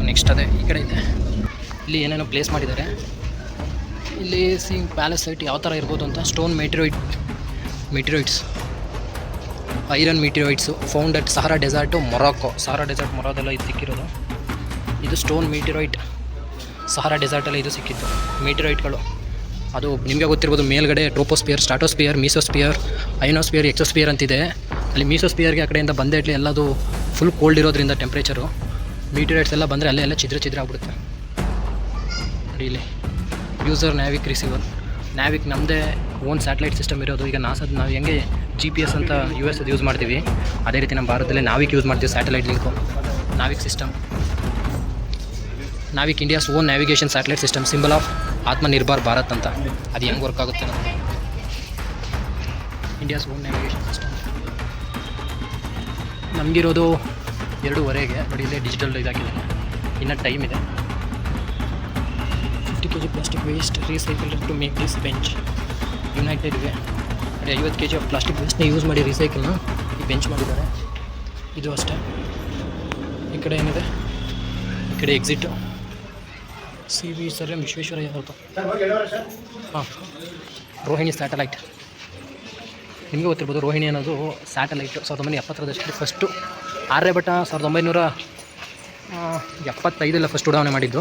ನೆಕ್ಸ್ಟ್ ಅದೇ ಈ ಕಡೆ ಇದೆ. ಇಲ್ಲಿ ಏನೇನೋ ಪ್ಲೇಸ್ ಮಾಡಿದ್ದಾರೆ. ಇಲ್ಲಿ ಪ್ಯಾಲೇಸ್ ಸೈಟ್ ಯಾವ ಥರ ಇರ್ಬೋದು ಅಂತ. Stone meteorites, iron meteorites found at Sahara desert Morocco. Sahara desert ಮೊರಾದೆಲ್ಲ ಇದು ಸಿಕ್ಕಿರೋದು. ಇದು ಸ್ಟೋನ್ ಮೆಟೀರಿಯಟ್ ಸಹರಾ ಡೆಸರ್ಟಲ್ಲಿ ಇದು ಸಿಕ್ಕಿತ್ತು ಮೆಟೀರಿಯಟ್ಗಳು. ಅದು ನಿಮಗೆ ಗೊತ್ತಿರ್ಬೋದು. ಮೇಲ್ಗಡೆ ಟ್ರೋಪೋಸ್ಪಿಯರ್, ಸ್ಟಾಟೋಸ್ಪಿಯರ್, ಮೀಸೋಸ್ಪಿಯರ್, ಐನೋಸ್ಪಿಯರ್, ಎಕ್ಸೋಸ್ಪಿಯರ್ ಅಂತಿದೆ. ಅಲ್ಲಿ ಮೀಸೋಸ್ಪಿಯರ್ಗೆ ಆ ಕಡೆಯಿಂದ ಬಂದೇ ಇರಲಿ ಎಲ್ಲದು ಫುಲ್ ಕೋಲ್ಡ್ ಇರೋದ್ರಿಂದ ಟೆಂಪ್ರೇಚರು ಮೀಟರೇಟ್ಸ್ ಎಲ್ಲ ಬಂದರೆ ಅಲ್ಲೇ ಎಲ್ಲ ಛಿದ್ರ ಆಗ್ಬಿಡುತ್ತೆ ನೋಡಿ. ಇಲ್ಲಿ ಯೂಸರ್ ನ್ಯಾವಿಕ್ ರಿಸೀವರ್. ನ್ಯಾವಿಕ್ ನಮ್ಮದೇ ಓನ್ ಸ್ಯಾಟಲೈಟ್ ಸಿಸ್ಟಮ್ ಇರೋದು. ಈಗ ನಾಸದ ನಾವು ಹೆಂಗೆ GPS ಅಂತ US ಯೂಸ್ ಮಾಡ್ತೀವಿ, ಅದೇ ರೀತಿ ನಮ್ಮ ಭಾರತದಲ್ಲಿ ನಾವಿಕ್ ಯೂಸ್ ಮಾಡ್ತೀವಿ. Satellite link NavIC system. NavIC India's own navigation satellite system, symbol of Atmanirbhar Bharat ಅಂತ. ಅದು ಹೆಂಗೆ ವರ್ಕ್ ಆಗುತ್ತೆ ನಮಗೆ ಇಂಡಿಯಾಸ್ ಓನ್ ನ್ಯಾವಿಗೇಷನ್ ಸಿಸ್ಟಮ್. ನಮಗಿರೋದು 2:30 ನೋಡಿ, ಇಲ್ಲೇ ಡಿಜಿಟಲ್ ಇದಾಕಿದ್ದಾರೆ. ಇನ್ನೂ ಟೈಮ್ ಇದೆ. 50 kg plastic waste recycle to make this bench. United Way ನೋಡಿ 50 kg ಆಫ್ ಪ್ಲಾಸ್ಟಿಕ್ ವೇಸ್ಟ್ನ ಯೂಸ್ ಮಾಡಿ ರೀಸೈಕಲ್ನ ಈ ಬೆಂಚ್ ಮಾಡಿದ್ದಾರೆ. ಇದು ಅಷ್ಟೇ. ಈ ಕಡೆ ಏನಿದೆ, ಈ ಕಡೆ ಎಕ್ಸಿಟ್ CV ಸರ್ ವಿಶ್ವೇಶ್ವರಯ್ಯ ಅವ್ರದ್ದು. ಹಾಂ, ರೋಹಿಣಿ ಸ್ಯಾಟಲೈಟ್ ನಿಮಗೆ ಗೊತ್ತಿರ್ಬೋದು. ರೋಹಿಣಿ ಅನ್ನೋದು ಸ್ಯಾಟಲೈಟು 1970 ಫಸ್ಟು ಆರ್ಯಭಟ 1975 ಫಸ್ಟ್ ಉಡಾವಣೆ ಮಾಡಿದ್ದು.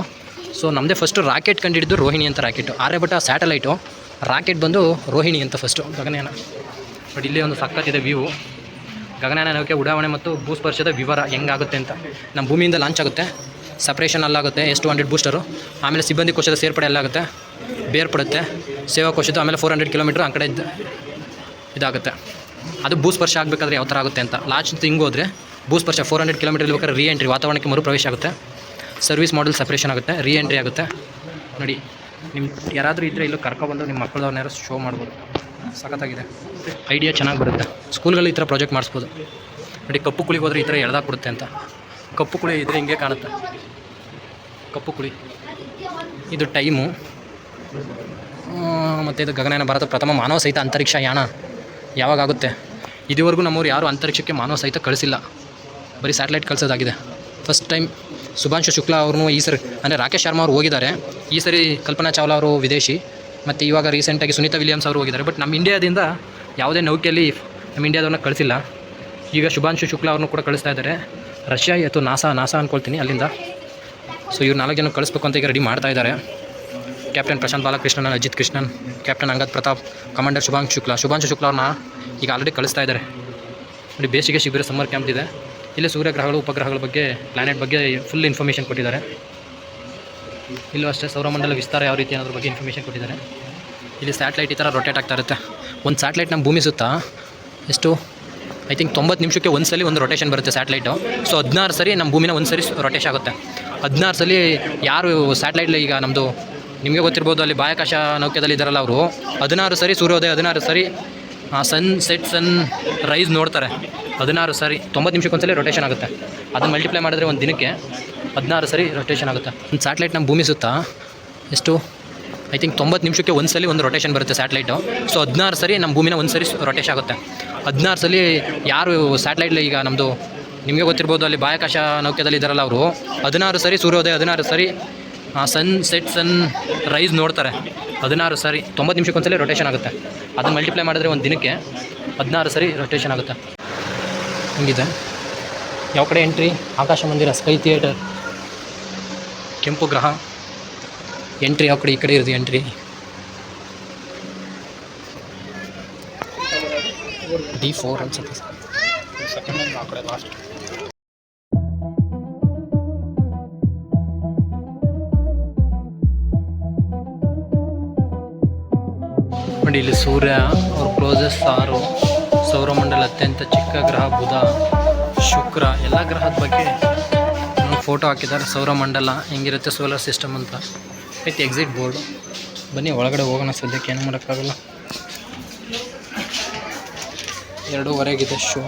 ಸೊ ನಮ್ಮದೇ ಫಸ್ಟು ರಾಕೆಟ್ ಕಂಡಿಡಿದ್ದು ರೋಹಿಣಿ ಅಂತ ರಾಕೆಟು. ಆರ್ಯಭಟ ಸ್ಯಾಟಲೈಟು, ರಾಕೆಟ್ ಬಂದು ರೋಹಿಣಿ ಅಂತ ಫಸ್ಟು. ಗಗನಯಾನ ನೋಡಿ, ಇಲ್ಲೇ ಒಂದು ಸಕ್ಕತ್ತಿದೆ ವ್ಯೂ. ಗಗನಯಾನ ನೌಕೆ ಉಡಾವಣೆ ಮತ್ತು ಭೂಸ್ಪರ್ಶದ ವಿವರ ಹೆಂಗಾಗುತ್ತೆ ಅಂತ. ನಮ್ಮ ಭೂಮಿಯಿಂದ ಲಾಂಚ್ ಆಗುತ್ತೆ, ಸಪ್ರೇಷನ್ ಅಲ್ಲಾಗುತ್ತೆ, S-200 ಬೂಸ್ಟರು. ಆಮೇಲೆ ಸಿಬ್ಬಂದಿ ಕೋಶದ ಸೇರ್ಪಡೆ ಅಲ್ಲಾಗುತ್ತೆ, ಬೇರ್ಪಡುತ್ತೆ ಸೇವಾ ಕೋಶದ್ದು. ಆಮೇಲೆ 400 ಕಿಲೋಮೀಟ್ರ್ ಆ ಕಡೆ ಇದಾಗುತ್ತೆ. ಅದು ಭೂಸ್ಪರ್ಶ ಆಗಬೇಕಾದ್ರೆ ಯಾವ ಥರ ಆಗುತ್ತೆ ಅಂತ. ಲಾಂಚ್ ಹಿಂಗೆ ಹೋದರೆ ಭೂಸ್ಪರ್ಶ 400 ಕಿಲೋಮೀಟರ್ ಇರ್ಬೇಕಾದ್ರೆ ರೀಎಂಟ್ರಿ, ವಾತಾವರಣಕ್ಕೆ ಮರುಪ್ರವೇಶ ಆಗುತ್ತೆ. ಸರ್ವಿಸ್ ಮಾಡಲ್ ಸಪ್ರೇಷನ್ ಆಗುತ್ತೆ, ರೀಎಂಟ್ರಿ ಆಗುತ್ತೆ. ನೋಡಿ, ನಿಮ್ಮ ಯಾರಾದರೂ ಇದ್ದರೆ ಇಲ್ಲೂ ಕರ್ಕೊಬಂದು ನಿಮ್ಮ ಮಕ್ಕಳವ್ರನ್ನೆಲ್ಲ ಶೋ ಮಾಡ್ಬೋದು. ಸಖತ್ತಾಗಿದೆ, ಐಡಿಯಾ ಚೆನ್ನಾಗಿ ಬರುತ್ತೆ. ಸ್ಕೂಲ್ಗಳಲ್ಲಿ ಈ ಥರ ಪ್ರಾಜೆಕ್ಟ್ ಮಾಡಿಸ್ಬೋದು. ನೋಡಿ, ಕಪ್ಪು ಕುಳಿಗೆ ಹೋದರೆ ಈ ಥರ ಎಳ್ದಾಕ್ಬಿಡುತ್ತೆ ಅಂತ. ಕಪ್ಪು ಕುಳಿ ಇದ್ದರೆ ಹಿಂಗೆ ಕಾಣುತ್ತೆ ಕಪ್ಪು ಕುಳಿ. ಇದು ಟೈಮು. ಮತ್ತು ಇದು ಗಗನಯಾನ, ಭಾರತ ಪ್ರಥಮ ಮಾನವ ಸಹಿತ ಅಂತರಿಕ್ಷ ಯಾನ ಯಾವಾಗುತ್ತೆ. ಇದುವರೆಗೂ ನಮ್ಮವ್ರು ಯಾರೂ ಅಂತರಿಕ್ಷಕ್ಕೆ ಮಾನವ ಸಹಿತ ಕಳಿಸಿಲ್ಲ, ಬರೀ ಸ್ಯಾಟಲೈಟ್ ಕಳಿಸೋದಾಗಿದೆ. ಫಸ್ಟ್ ಟೈಮ್ ಶುಭಾಂಶು ಶುಕ್ಲಾ ಅವ್ರನ್ನೂ ಈ ಸರಿ, ಅಂದರೆ ರಾಕೇಶ್ ಶರ್ಮಾ ಅವರು ಹೋಗಿದ್ದಾರೆ. ಈ ಸರಿ ಕಲ್ಪನಾ ಚಾವ್ಲಾ ಅವರು ವಿದೇಶಿ, ಮತ್ತು ಇವಾಗ ರೀಸೆಂಟಾಗಿ ಸುನೀತಾ ವಿಲಿಯಮ್ಸ್ ಅವರು ಹೋಗಿದ್ದಾರೆ. ಬಟ್ ನಮ್ಮ ಇಂಡಿಯಾದಿಂದ ಯಾವುದೇ ನೌಕೆಯಲ್ಲಿ ನಮ್ಮ ಇಂಡಿಯಾದವ್ರನ್ನ ಕಳಿಸಿಲ್ಲ. ಈಗ ಶುಭಾಂಶು ಶುಕ್ಲಾ ಅವ್ರನ್ನೂ ಕೂಡ ಕಳಿಸ್ತಾ ಇದ್ದಾರೆ. ರಷ್ಯಾ ಅಥವಾ ನಾಸಾ ಅಂದ್ಕೊಳ್ತೀನಿ ಅಲ್ಲಿಂದ. ಸೊ ಇವ್ರು 4 ಜನ ಕಳಿಸ್ಬೇಕು ಅಂತ ಈಗ ರೆಡಿ ಮಾಡ್ತಾ ಇದ್ದಾರೆ. Captain Prashanth Balakrishnan, Ajit Krishnan, captain Angad Pratap, commander Shubhanshu Shukla ಅವ್ರನ್ನ ಈಗ ಆಲ್ರೆಡಿ ಕಳಿಸ್ತಾ ಇದ್ದಾರೆ. ನೋಡಿ, ಬೇಸಿಗೆ ಶಿಬಿರ ಸಮ್ಮರ್ ಕ್ಯಾಂಪ್ ಇದೆ. ಇಲ್ಲಿ ಸೂರ್ಯಗ್ರಹಗಳು, ಉಪಗ್ರಹಗಳ ಬಗ್ಗೆ, ಪ್ಲಾನೆಟ್ ಬಗ್ಗೆ ಫುಲ್ ಇನ್ಫಾರ್ಮೇಷನ್ ಕೊಟ್ಟಿದ್ದಾರೆ. ಇಲ್ಲೂ ಅಷ್ಟೇ ಸೌರಮಂಡಲ ವಿಸ್ತಾರ ಯಾವ ರೀತಿ ಅನ್ನೋದ್ರ ಬಗ್ಗೆ ಇನ್ಫಾರ್ಮೇಷನ್ ಕೊಟ್ಟಿದ್ದಾರೆ. ಇಲ್ಲಿ ಸ್ಯಾಟಲೈಟ್ ಈ ಥರ ರೊಟೇಟ್ ಆಗ್ತಾ ಇರುತ್ತೆ. ಒಂದು ಸ್ಯಾಟಲೈಟ್ ನಮ್ಮ ಭೂಮಿ ಸುತ್ತ ಎಷ್ಟು, ಐ ಥಿಂಕ್ 90 ನಿಮಿಷಕ್ಕೆ ಒಂದು ಸಲ ಒಂದು ರೊಟೇಷನ್ ಬರುತ್ತೆ ಸ್ಯಾಟಲೈಟು. ಸೊ 16 ಸರಿ ನಮ್ಮ ಭೂಮಿನ ಒಂದು ಸರಿ ರೊಟೇಷನ್ ಆಗುತ್ತೆ. 16 ಸಲ ಯಾರು ಸ್ಯಾಟಲೈಟ್, ಈಗ ನಮ್ಮದು ನಿಮಗೆ ಗೊತ್ತಿರ್ಬೋದು, ಅಲ್ಲಿ ಬಾಹ್ಯಾಕಾಶ ನೌಕೆದಲ್ಲಿ ಇದ್ದಾರಲ್ಲ ಅವರು, 16 ಸರಿ ಸೂರ್ಯೋದಯ, 16 ಸರಿ ಸನ್ ರೈಸ್ ನೋಡ್ತಾರೆ. 16 ಸರಿ 90 ನಿಮಿಷಕ್ಕೆ ಒಂದು ಸಲ ರೊಟೇಷನ್ ಆಗುತ್ತೆ. ಅದನ್ನು ಮಲ್ಟಿಪ್ಲೈ ಮಾಡಿದ್ರೆ ಒಂದು ದಿನಕ್ಕೆ 16 ಸರಿ ರೊಟೇಷನ್ ಆಗುತ್ತೆ. ಒಂದು ಸ್ಯಾಟಲೈಟ್ ನಮ್ಮ ಭೂಮಿ ಸುತ್ತ ಎಷ್ಟು, ಐ ಥಿಂಕ್ 90 ನಿಮಿಷಕ್ಕೆ ಒಂದು ಸಲ ಒಂದು ರೊಟೇಷನ್ ಬರುತ್ತೆ ಸ್ಯಾಟಲೈಟು. ಸೊ 16 ಸರಿ ನಮ್ಮ ಭೂಮಿನ ಒಂದು ಸರಿ ರೊಟೇಷನ್ ಆಗುತ್ತೆ. 16 ಸಲ ಯಾರು ಸ್ಯಾಟಲೈಟ್, ಈಗ ನಮ್ಮದು ನಿಮಗೆ ಗೊತ್ತಿರ್ಬೋದು, ಅಲ್ಲಿ ಬಾಹ್ಯಾಕಾಶ ನೌಕೆದಲ್ಲಿ ಇದ್ದಾರಲ್ಲ ಅವರು, 16 ಸರಿ ಸೂರ್ಯೋದಯ, 16 ಸರಿ ಸನ್ ರೈಸ್ ನೋಡ್ತಾರೆ. 16 ಸರಿ 90 ನಿಮಿಷಕ್ಕೆ ಒಂದು ಸಲ ರೊಟೇಷನ್ ಆಗುತ್ತೆ. ಅದನ್ನು ಮಲ್ಟಿಪ್ಲೈ ಮಾಡಿದ್ರೆ ಒಂದು ದಿನಕ್ಕೆ 16 ಸರಿ ರೊಟೇಷನ್ ಆಗುತ್ತೆ. ಹಂಗಿದೆ. ಯಾವ ಕಡೆ ಎಂಟ್ರಿ? ಆಕಾಶ ಮಂದಿರ, ಸ್ಕೈ ಥಿಯೇಟರ್, ಕೆಂಪು ಗ್ರಹ. ಎಂಟ್ರಿ ಯಾವ ಕಡೆ? ಈ ಕಡೆ ಇರೋದು ಎಂಟ್ರಿ. D4 ಅನ್ಸುತ್ತೆ. ನೋಡಿ, ಇಲ್ಲಿ ಸೂರ್ಯ ಅವ್ರ ಕ್ಲೋಸೆಸ್ಟ್ ಸ್ಟಾರು, ಸೌರಮಂಡಲ ಅತ್ಯಂತ ಚಿಕ್ಕ ಗ್ರಹ ಬುಧ, ಶುಕ್ರ, ಎಲ್ಲ ಗ್ರಹದ ಬಗ್ಗೆ ಫೋಟೋ ಹಾಕಿದ್ದಾರೆ. ಸೌರಮಂಡಲ ಹೆಂಗಿರುತ್ತೆ, ಸೋಲಾರ್ ಸಿಸ್ಟಮ್ ಅಂತ ಐತಿ. Exit board. ಬನ್ನಿ ಒಳಗಡೆ ಹೋಗೋಣ. ಸದ್ಯಕ್ಕೆ ಏನು ಮಾಡೋಕ್ಕಾಗಲ್ಲ. 2:30 ಶೋ.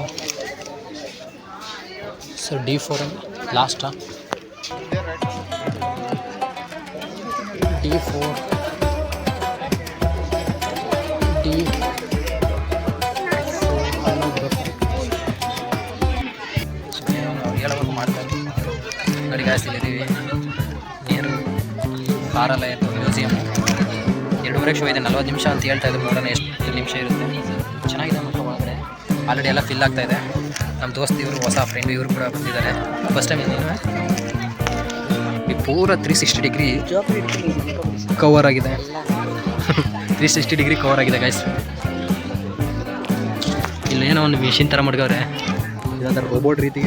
So D4 ಲಾಸ್ಟಾ? D4 ಹೇಳಬೇಕು ಮಾಡ್ತಾರೆ. ನೋಡಿ ಗಾಯ್ಸ್, ಇಲ್ಲಿದ್ದೀವಿ ನೀರು ಕಾರಲ್ಲೇ ಮ್ಯೂಸಿಯಮ್ಮು. 2:30 ಶೋ ಇದೆ, 40 ನಿಮಿಷ ಅಂತ ಹೇಳ್ತಾ ಇದ್ರು. ನೋಡೋಣ ಎಷ್ಟು ನಿಮಿಷ ಇರುತ್ತೆ. ಚೆನ್ನಾಗಿದೆ ಮಾತ್ರ ಒಳಗಡೆ. ಆಲ್ರೆಡಿ ಎಲ್ಲ ಫಿಲ್ ಆಗ್ತಾ ಇದೆ. ನಮ್ಮ ದೋಸ್ತ್ ಇವರು, ಹೊಸ ಫ್ರೆಂಡ್ ಇವರು ಕೂಡ ಬಂದಿದ್ದಾರೆ. ಫಸ್ಟ್ ಟೈಮ್ ಪೂರ 360 ಡಿಗ್ರಿ ಕವರ್ ಆಗಿದೆ. 360 ಡಿಗ್ರಿ ಕವರ್ ಆಗಿದೆ ಗಾಯ್ಸ್. ಇಲ್ಲೇನೋ ಒಂದು ಮಿಷಿನ್ ಥರ ಮಡ್ಗವ್ರೆ. ಇದೊಂಥರ ರೋಬೋಟ್ ರೀತಿ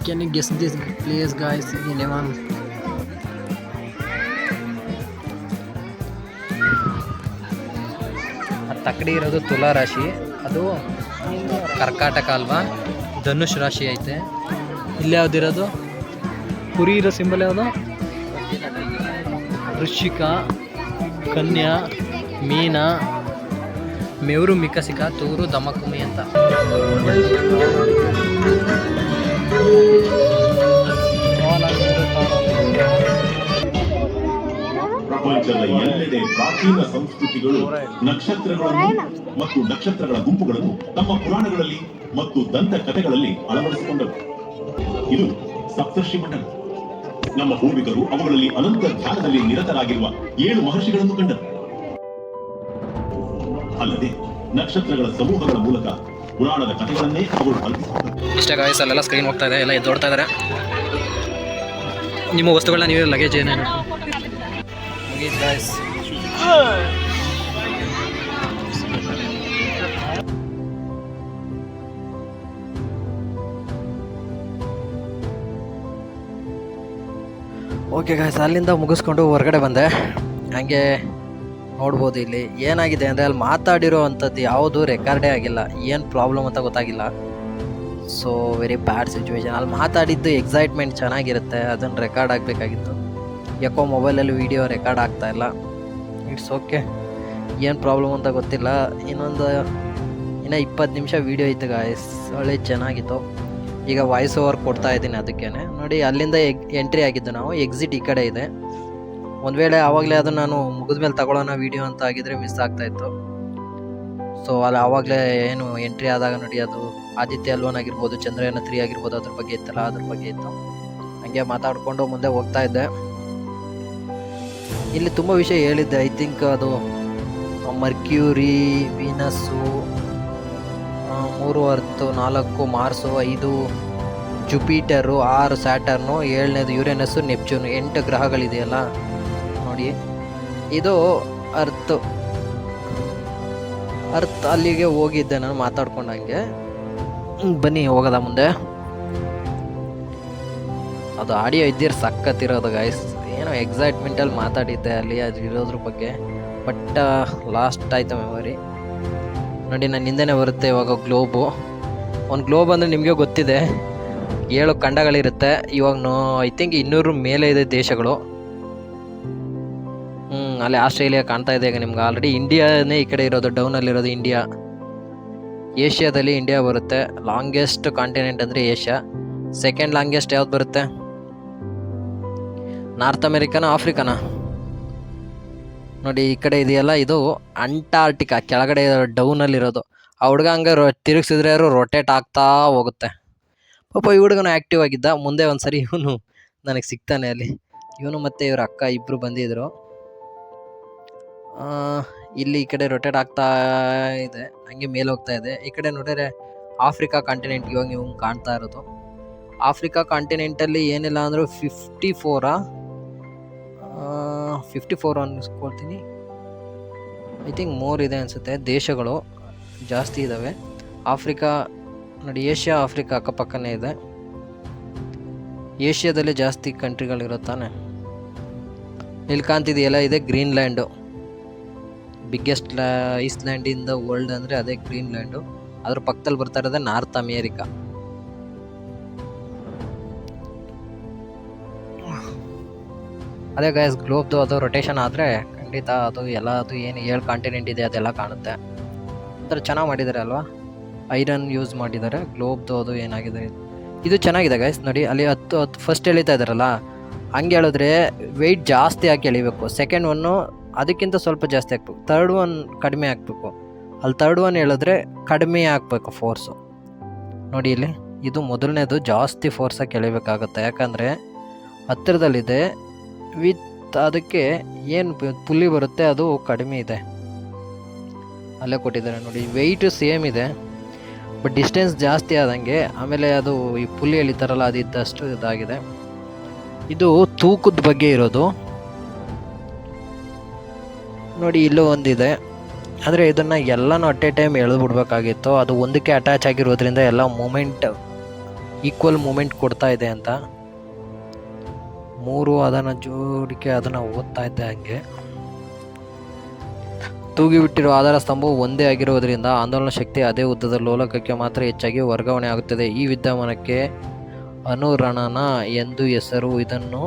Can you guess this place, guys? Anyone? ಆ ತಕ್ಕಡಿ ಇರೋದು ತುಲಾ ರಾಶಿ. ಅದು ಕರ್ಕಾಟಕ ಅಲ್ವಾ, ಧನುಷ್ ರಾಶಿ ಐತೆ. ಇಲ್ಲಿ ಯಾವ್ದಿರೋದು ಕುರಿ ಇರೋ ಸಿಂಬಲ್ ಯಾವುದು? ವೃಶ್ಚಿಕ, ಕನ್ಯಾ, ಮೀನ, ಮೇವರು, ಮಿಕಸಿಕ, ತೂರು, ದಮಕುಮಿ ಅಂತ. ಪ್ರಪಂಚದ ಎಲ್ಲೆಡೆ ಪ್ರಾಚೀನ ಸಂಸ್ಕೃತಿಗಳು ನಕ್ಷತ್ರಗಳನ್ನು ಮತ್ತು ನಕ್ಷತ್ರಗಳ ಗುಂಪುಗಳನ್ನು ತಮ್ಮ ಪುರಾಣಗಳಲ್ಲಿ ಮತ್ತು ದಂತ ಕಥೆಗಳಲ್ಲಿ ಅಳವಡಿಸಿಕೊಂಡರು. ಇದು ಸಪ್ತರ್ಷಿ ಮಂಡಲ. ನಮ್ಮ ಪೂರ್ವಿಕರು ಅವುಗಳಲ್ಲಿ ಅನಂತ ಧ್ಯಾನದಲ್ಲಿ ನಿರತರಾಗಿರುವ 7 ಮಹರ್ಷಿಗಳನ್ನು ಕಂಡರು. ಅಲ್ಲದೆ ನಕ್ಷತ್ರಗಳ ಸಮೂಹಗಳ ಮೂಲಕ ಪುರಾಣದ ಕಥೆಗಳನ್ನೇ ಅವರು ಕಲ್ಪಿಸಿಕೊಂಡರು. ಇಷ್ಟ ಗಾಯಸ್, ಅಲ್ಲೆಲ್ಲ ಸ್ಕ್ರೀನ್ ಹೋಗ್ತಾ ಇದೆ, ಎಲ್ಲ ಎದ್ದೋಡ್ತಾ ಇದ್ದಾರೆ. ನಿಮ್ಮ ವಸ್ತುಗಳನ್ನ ನೀವೇ ಲಗೇಜ್ ಏನೇನು ಗಾಯ್ಸ್. ಓಕೆ ಗಾಯ್ಸ್, ಅಲ್ಲಿಂದ ಮುಗಿಸ್ಕೊಂಡು ಹೊರಗಡೆ ಬಂದೆ. ಹಾಗೆ ನೋಡ್ಬೋದು ಇಲ್ಲಿ ಏನಾಗಿದೆ ಅಂದರೆ ಅಲ್ಲಿ ಮಾತಾಡಿರೋ ಅಂಥದ್ದು ಯಾವುದು ರೆಕಾರ್ಡೇ ಆಗಿಲ್ಲ. ಏನು ಪ್ರಾಬ್ಲಮ್ ಅಂತ ಗೊತ್ತಾಗಿಲ್ಲ. So very bad situation. ಅಲ್ಲಿ ಮಾತಾಡಿದ್ದು ಎಕ್ಸೈಟ್ಮೆಂಟ್ ಚೆನ್ನಾಗಿರುತ್ತೆ, ಅದನ್ನು ರೆಕಾರ್ಡ್ ಆಗಬೇಕಾಗಿತ್ತು. ಯಾಕೋ ಮೊಬೈಲಲ್ಲಿ ವೀಡಿಯೋ ರೆಕಾರ್ಡ್ ಆಗ್ತಾಯಿಲ್ಲ. ಇಟ್ಸ್ ಓಕೆ, ಏನು ಪ್ರಾಬ್ಲಮ್ ಅಂತ ಗೊತ್ತಿಲ್ಲ. ಇನ್ನೂ 20 ನಿಮಿಷ ವೀಡಿಯೋ ಇತ್ತು ಗಾಯ್ಸ್, ಒಳ್ಳೆ ಚೆನ್ನಾಗಿತ್ತು. ಈಗ ವಾಯ್ಸ್ ಓವರ್ ಕೊಡ್ತಾ ಇದ್ದೀನಿ ಅದಕ್ಕೇ. ನೋಡಿ ಅಲ್ಲಿಂದ ಎಂಟ್ರಿ ಆಗಿದ್ದು ನಾವು. ಎಕ್ಸಿಟ್ ಈ ಕಡೆ ಇದೆ. ಒಂದು ವೇಳೆ ಆವಾಗಲೇ ಅದು ನಾನು ಮುಗಿದ್ಮೇಲೆ ತಗೊಳ್ಳೋಣ ವೀಡಿಯೋ ಅಂತ ಆಗಿದ್ರೆ ಮಿಸ್ ಆಗ್ತಾಯಿತ್ತು. ಸೊ ಅಲ್ಲಿ ಆವಾಗಲೇ ಏನು ಎಂಟ್ರಿ ಆದಾಗ ನೋಡಿ, ಅದು ಆದಿತ್ಯ L1 ಆಗಿರ್ಬೋದು, ಚಂದ್ರಯಾನ 3 ಆಗಿರ್ಬೋದು, ಅದ್ರ ಬಗ್ಗೆ ಇತ್ತಲ್ಲ, ಅದ್ರ ಬಗ್ಗೆ ಇತ್ತು. ಹಾಗೆ ಮಾತಾಡಿಕೊಂಡು ಮುಂದೆ ಹೋಗ್ತಾ ಇದ್ದೆ. ಇಲ್ಲಿ ತುಂಬ ವಿಷಯ ಹೇಳಿದ್ದೆ. ಐ ಥಿಂಕ್ ಅದು mercury, Venus, 3 earth, 4 Mars, 5 Jupiter, 6 ಸ್ಯಾಟರ್ನು, 7ನೇದು Uranus, ನೆಪ್ಚೂನು, 8 ಗ್ರಹಗಳಿದೆಯಲ್ಲ ನೋಡಿ. ಇದು ಅರ್ತ್ ಅಲ್ಲಿಗೆ ಹೋಗಿದ್ದೆ ನಾನು ಮಾತಾಡ್ಕೊಂಡಂಗೆ. ಬನ್ನಿ ಹೋಗೋದ ಮುಂದೆ. ಅದು ಆಡಿಯೋ ಇದ್ದಿರ ಸಕ್ಕತ್ತಿರೋದು ಗಾಯ್ಸ್. ಏನೋ ಎಕ್ಸೈಟ್ಮೆಂಟಲ್ಲಿ ಮಾತಾಡಿದ್ದೆ ಅಲ್ಲಿ ಅದು ಇರೋದ್ರ ಬಗ್ಗೆ. ಬಟ್ ಲಾಸ್ಟ್ ಆಯಿತು ಮೆಮೊರಿ. ನೋಡಿ ನನ್ನ ಹಿಂದೆನೇ ಬರುತ್ತೆ ಇವಾಗ ಗ್ಲೋಬು. ಒಂದು ಗ್ಲೋಬ್ ಅಂದರೆ ನಿಮಗೆ ಗೊತ್ತಿದೆ, 7 ಖಂಡಗಳಿರುತ್ತೆ. ಇವಾಗ ಐ ಥಿಂಕ್ 200 ಮೇಲೆ ಇದೆ ದೇಶಗಳು. ಅಲ್ಲಿ ಆಸ್ಟ್ರೇಲಿಯಾ ಕಾಣ್ತಾ ಇದೆ ಈಗ ನಿಮ್ಗೆ. ಆಲ್ರೆಡಿ ಇಂಡಿಯಾನೇ ಈ ಕಡೆ ಇರೋದು, ಡೌನಲ್ಲಿರೋದು ಇಂಡಿಯಾ. ಏಷ್ಯಾದಲ್ಲಿ ಇಂಡಿಯಾ ಬರುತ್ತೆ. ಲಾಂಗೆಸ್ಟ್ ಕಾಂಟಿನೆಂಟ್ ಅಂದರೆ ಏಷ್ಯಾ. ಸೆಕೆಂಡ್ ಲಾಂಗೆಸ್ಟ್ ಯಾವ್ದು ಬರುತ್ತೆ? ನಾರ್ತ್ ಅಮೆರಿಕನ, ಆಫ್ರಿಕಾನ? ನೋಡಿ ಈ ಕಡೆ ಇದೆಯಲ್ಲ, ಇದು ಅಂಟಾರ್ಟಿಕಾ, ಕೆಳಗಡೆ ಡೌನಲ್ಲಿರೋದು. ಆ ಹುಡುಗ ಹಂಗೆ ತಿರುಗಿಸಿದ್ರೆ ರೊಟೇಟ್ ಆಗ್ತಾ ಹೋಗುತ್ತೆ. ಪಾಪ ಈ ಹುಡುಗನು ಆ್ಯಕ್ಟಿವ್ ಆಗಿದ್ದ. ಮುಂದೆ ಒಂದು ಸರಿ ಇವನು ನನಗೆ ಸಿಗ್ತಾನೆ ಅಲ್ಲಿ. ಇವನು ಮತ್ತು ಇವ್ರ ಅಕ್ಕ ಇಬ್ಬರು ಬಂದಿದ್ದರು. ಇಲ್ಲಿ ಈ ಕಡೆ ರೊಟೇಟ್ ಆಗ್ತಾ ಇದೆ, ಹಂಗೆ ಮೇಲೆ ಹೋಗ್ತಾ ಇದೆ. ಈ ಕಡೆ ನೋಡಿದ್ರೆ ಆಫ್ರಿಕಾ ಕಾಂಟಿನೆಂಟ್ ಇವಾಗ ನೀವು ಕಾಣ್ತಾ ಇರೋದು. ಆಫ್ರಿಕಾ ಕಾಂಟಿನೆಂಟಲ್ಲಿ ಏನಿಲ್ಲ ಅಂದರೂ 54 ಅನ್ಸ್ಕೊಳ್ತೀನಿ. ಐ ಥಿಂಕ್ 3 ಇದೆ ಅನಿಸುತ್ತೆ ದೇಶಗಳು, ಜಾಸ್ತಿ ಇದ್ದಾವೆ. ಆಫ್ರಿಕಾ ನೋಡಿ, ಏಷ್ಯಾ ಆಫ್ರಿಕಾ ಅಕ್ಕಪಕ್ಕನೇ ಇದೆ. ಏಷ್ಯಾದಲ್ಲಿ ಜಾಸ್ತಿ ಕಂಟ್ರಿಗಳಿರುತ್ತಾನೆ. ಇಲ್ಲಿ ಕಾಣ್ತಿದೆಯಲ್ಲ, ಇದೆ Greenland. Biggest island in the world ಅಂದರೆ ಅದೇ ಗ್ರೀನ್ಲ್ಯಾಂಡು. ಅದ್ರ ಪಕ್ಕದಲ್ಲಿ ಬರ್ತಾ ಇರೋದೇ ನಾರ್ತ್ ಅಮೇರಿಕಾ. ಅದೇ ಗೈಸ್, ಗ್ಲೋಬ್ದು ಅದು ರೊಟೇಷನ್ ಆದರೆ ಖಂಡಿತ ಅದು ಎಲ್ಲ, ಅದು ಏನು 7 ಕಾಂಟಿನೆಂಟ್ ಇದೆ ಅದೆಲ್ಲ ಕಾಣುತ್ತೆ. ಒಂಥರ ಚೆನ್ನಾಗಿ ಮಾಡಿದ್ದಾರೆ ಅಲ್ವಾ. ಐರನ್ ಯೂಸ್ ಮಾಡಿದ್ದಾರೆ. ಗ್ಲೋಬ್ದು ಅದು ಏನಾಗಿದೆ, ಇದು ಚೆನ್ನಾಗಿದೆ ಗೈಸ್. ನೋಡಿ ಅಲ್ಲಿ 10 ಫಸ್ಟ್ ಎಳಿತಾ ಇದ್ದಾರಲ್ಲ, ಹಂಗೆ ಹೇಳಿದ್ರೆ ವೆಯ್ಟ್ ಜಾಸ್ತಿ ಹಾಕಿ ಎಳಿಬೇಕು. ಸೆಕೆಂಡ್ ಒನ್ನು ಅದಕ್ಕಿಂತ ಸ್ವಲ್ಪ ಜಾಸ್ತಿ ಹಾಕ್ಬೇಕು. ಥರ್ಡ್ ಒನ್ ಕಡಿಮೆ ಹಾಕ್ಬೇಕು. ಅಲ್ಲಿ ಥರ್ಡ್ ಒನ್ ಹೇಳಿದ್ರೆ ಕಡಿಮೆ ಹಾಕ್ಬೇಕು ಫೋರ್ಸು. ನೋಡಿ ಇಲ್ಲಿ ಇದು ಮೊದಲನೇದು ಜಾಸ್ತಿ ಫೋರ್ಸಾಗಿ ಎಳಿಬೇಕಾಗುತ್ತೆ, ಯಾಕಂದರೆ ಹತ್ತಿರದಲ್ಲಿದೆ. ವಿತ್ ಅದಕ್ಕೆ ಏನು ಪುಲ್ಲಿ ಬರುತ್ತೆ ಅದು ಕಡಿಮೆ ಇದೆ, ಅಲ್ಲೇ ಕೊಟ್ಟಿದ್ದಾರೆ ನೋಡಿ. ವೆಯ್ಟ್ ಸೇಮ್ ಇದೆ, ಬಟ್ ಡಿಸ್ಟೆನ್ಸ್ ಜಾಸ್ತಿ ಆದಂಗೆ. ಆಮೇಲೆ ಅದು ಈ ಪುಲ್ಲಿ ಎಳಿತಾರಲ್ಲ, ಅದಿದ್ದಷ್ಟು ಇದಾಗಿದೆ. ಇದು ತೂಕದ ಬಗ್ಗೆ ಇರೋದು. ನೋಡಿ ಇಲ್ಲೂ ಒಂದಿದೆ, ಆದರೆ ಇದನ್ನು ಎಲ್ಲನೂ ಅಟ್ ಎ ಟೈಮ್ ಎಳೆದ್ಬಿಡ್ಬೇಕಾಗಿತ್ತು. ಅದು ಒಂದಕ್ಕೆ ಅಟ್ಯಾಚ್ ಆಗಿರೋದ್ರಿಂದ ಎಲ್ಲ ಮೂಮೆಂಟ್ ಈಕ್ವಲ್ ಮೂಮೆಂಟ್ ಕೊಡ್ತಾ ಇದೆ ಅಂತ. 3 ಅದನ್ನು ಜೋಡಿಕೆ ಅದನ್ನು ಓದ್ತಾ ಇದ್ದೆ ಹಂಗೆ. ತೂಗಿಬಿಟ್ಟಿರುವ ಆಧಾರ ಸ್ತಂಭವು ಒಂದೇ ಆಗಿರುವುದರಿಂದ ಆಂದೋಲನ ಶಕ್ತಿ ಅದೇ ಉದ್ದದ ಲೋಲಕಕ್ಕೆ ಮಾತ್ರ ಹೆಚ್ಚಾಗಿ ವರ್ಗಾವಣೆ ಆಗುತ್ತದೆ. ಈ ವಿದ್ಯಮಾನಕ್ಕೆ ಅನುರಣನ ಎಂದು ಹೆಸರು. ಇದನ್ನು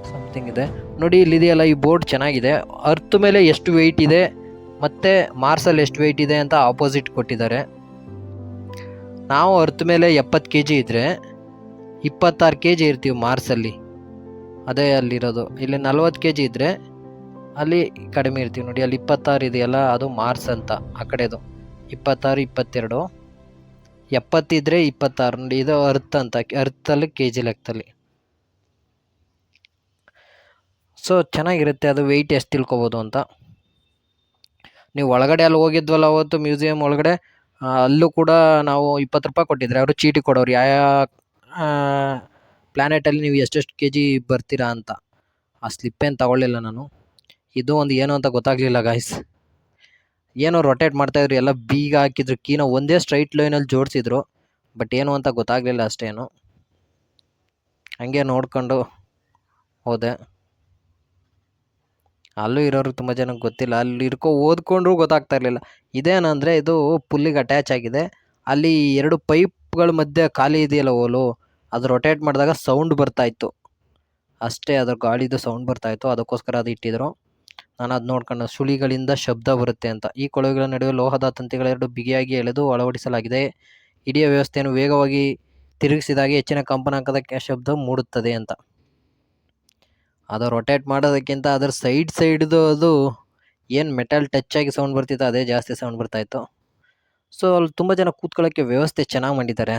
ಸಮಥಿಂಗ್ ಇದೆ ನೋಡಿ, ಇಲ್ಲಿದೆಯಲ್ಲ ಈ ಬೋರ್ಡ್ ಚೆನ್ನಾಗಿದೆ. ಅರ್ತ್ ಮೇಲೆ ಎಷ್ಟು ವೆಯ್ಟ್ ಇದೆ ಮತ್ತು ಮಾರ್ಸಲ್ಲಿ ಎಷ್ಟು ವೆಯ್ಟ್ ಇದೆ ಅಂತ ಆಪೋಸಿಟ್ ಕೊಟ್ಟಿದ್ದಾರೆ. ನಾವು ಅರ್ತ್ ಮೇಲೆ 70 kg ಇದ್ದರೆ 26 kg ಇರ್ತೀವಿ ಮಾರ್ಸಲ್ಲಿ, ಅದೇ ಅಲ್ಲಿರೋದು. ಇಲ್ಲಿ 40 kg ಇದ್ದರೆ ಅಲ್ಲಿ ಕಡಿಮೆ ಇರ್ತೀವಿ ನೋಡಿ. ಅಲ್ಲಿ 26 ಇದೆಯಲ್ಲ, ಅದು ಮಾರ್ಸ್ ಅಂತ ಆ ಕಡೆದು. 26, 22, 70 ಇದ್ದರೆ 26 ನೋಡಿ. ಇದು ಅರ್ತ್ ಅಂತ, ಅರ್ಥಲ್ಲಿ kg ಲೆಕ್ಕದಲ್ಲಿ. ಸೊ ಚೆನ್ನಾಗಿರುತ್ತೆ ಅದು, ವೆಯ್ಟ್ ಎಷ್ಟು ತಿಳ್ಕೊಬೋದು ಅಂತ. ನೀವು ಒಳಗಡೆ ಅಲ್ಲಿ ಹೋಗಿದ್ವಲ್ಲ ಅವತ್ತು ಮ್ಯೂಸಿಯಂ ಒಳಗಡೆ, ಅಲ್ಲೂ ಕೂಡ ನಾವು 20 ರೂಪಾಯಿ ಕೊಟ್ಟಿದ್ರೆ ಅವರು ಚೀಟಿ ಕೊಡೋರು ಯಾವ ಪ್ಲ್ಯಾನೆಟಲ್ಲಿ ನೀವು ಎಷ್ಟೆಷ್ಟು kg ಬರ್ತೀರಾ ಅಂತ. ಆ ಸ್ಲಿಪ್ಪೇನು ತಗೊಳ್ಳಿಲ್ಲ ನಾನು. ಇದು ಒಂದು ಏನು ಅಂತ ಗೊತ್ತಾಗಲಿಲ್ಲ ಗಾಯ್ಸ್. ಏನೋ ರೊಟೇಟ್ ಮಾಡ್ತಾಯಿದ್ರು, ಎಲ್ಲ ಬೀಗ ಹಾಕಿದ್ರು, ಕೀನ ಒಂದೇ ಸ್ಟ್ರೈಟ್ ಲೈನಲ್ಲಿ ಜೋಡಿಸಿದ್ರು. ಬಟ್ ಏನು ಅಂತ ಗೊತ್ತಾಗಲಿಲ್ಲ ಅಷ್ಟೇನು. ಹಂಗೆ ನೋಡ್ಕೊಂಡು ಹೋದೆ. ಅಲ್ಲೂ ಇರೋರು ತುಂಬ ಜನಕ್ಕೆ ಗೊತ್ತಿಲ್ಲ, ಅಲ್ಲಿ ಓದ್ಕೊಂಡ್ರೂ ಗೊತ್ತಾಗ್ತಾ ಇರಲಿಲ್ಲ. ಇದೇನಂದರೆ ಇದು ಪುಲ್ಲಿಗೆ ಅಟ್ಯಾಚ್ ಆಗಿದೆ. ಅಲ್ಲಿ 2 ಪೈಪ್ಗಳ ಮಧ್ಯೆ ಖಾಲಿ ಇದೆಯಲ್ಲ ಹೋಲು, ಅದು ರೊಟೇಟ್ ಮಾಡಿದಾಗ ಸೌಂಡ್ ಬರ್ತಾಯಿತ್ತು ಅಷ್ಟೇ. ಅದ್ರ ಗಾಳಿದು ಸೌಂಡ್ ಬರ್ತಾಯಿತ್ತು, ಅದಕ್ಕೋಸ್ಕರ ಅದು ಇಟ್ಟಿದ್ರು. ನಾನು ಅದು ನೋಡ್ಕೊಂಡು, ಸುಳಿಗಳಿಂದ ಶಬ್ದ ಬರುತ್ತೆ ಅಂತ. ಈ ಕೊಳವೆಗಳ ನಡುವೆ ಲೋಹದ ತಂತಿಗಳೆರಡು ಬಿಗಿಯಾಗಿ ಎಳೆದು ಅಳವಡಿಸಲಾಗಿದೆ. ಇಡೀ ವ್ಯವಸ್ಥೆಯನ್ನು ವೇಗವಾಗಿ ತಿರುಗಿಸಿದಾಗ ಹೆಚ್ಚಿನ ಕಂಪನಾಂಕದ ಶಬ್ದ ಮೂಡುತ್ತದೆ ಅಂತ. ಅದು ರೊಟೇಟ್ ಮಾಡೋದಕ್ಕಿಂತ ಅದರ ಸೈಡ್ದು ಅದು ಏನು ಮೆಟಲ್ ಟಚ್ ಆಗಿ ಸೌಂಡ್ ಬರ್ತಿತ್ತು, ಅದೇ ಜಾಸ್ತಿ ಸೌಂಡ್ ಬರ್ತಾಯಿತ್ತು. ಸೊ ಅಲ್ಲಿ ತುಂಬ ಜನ ಕೂತ್ಕೊಳ್ಳೋಕ್ಕೆ ವ್ಯವಸ್ಥೆ ಚೆನ್ನಾಗಿ ಮಾಡಿದ್ದಾರೆ.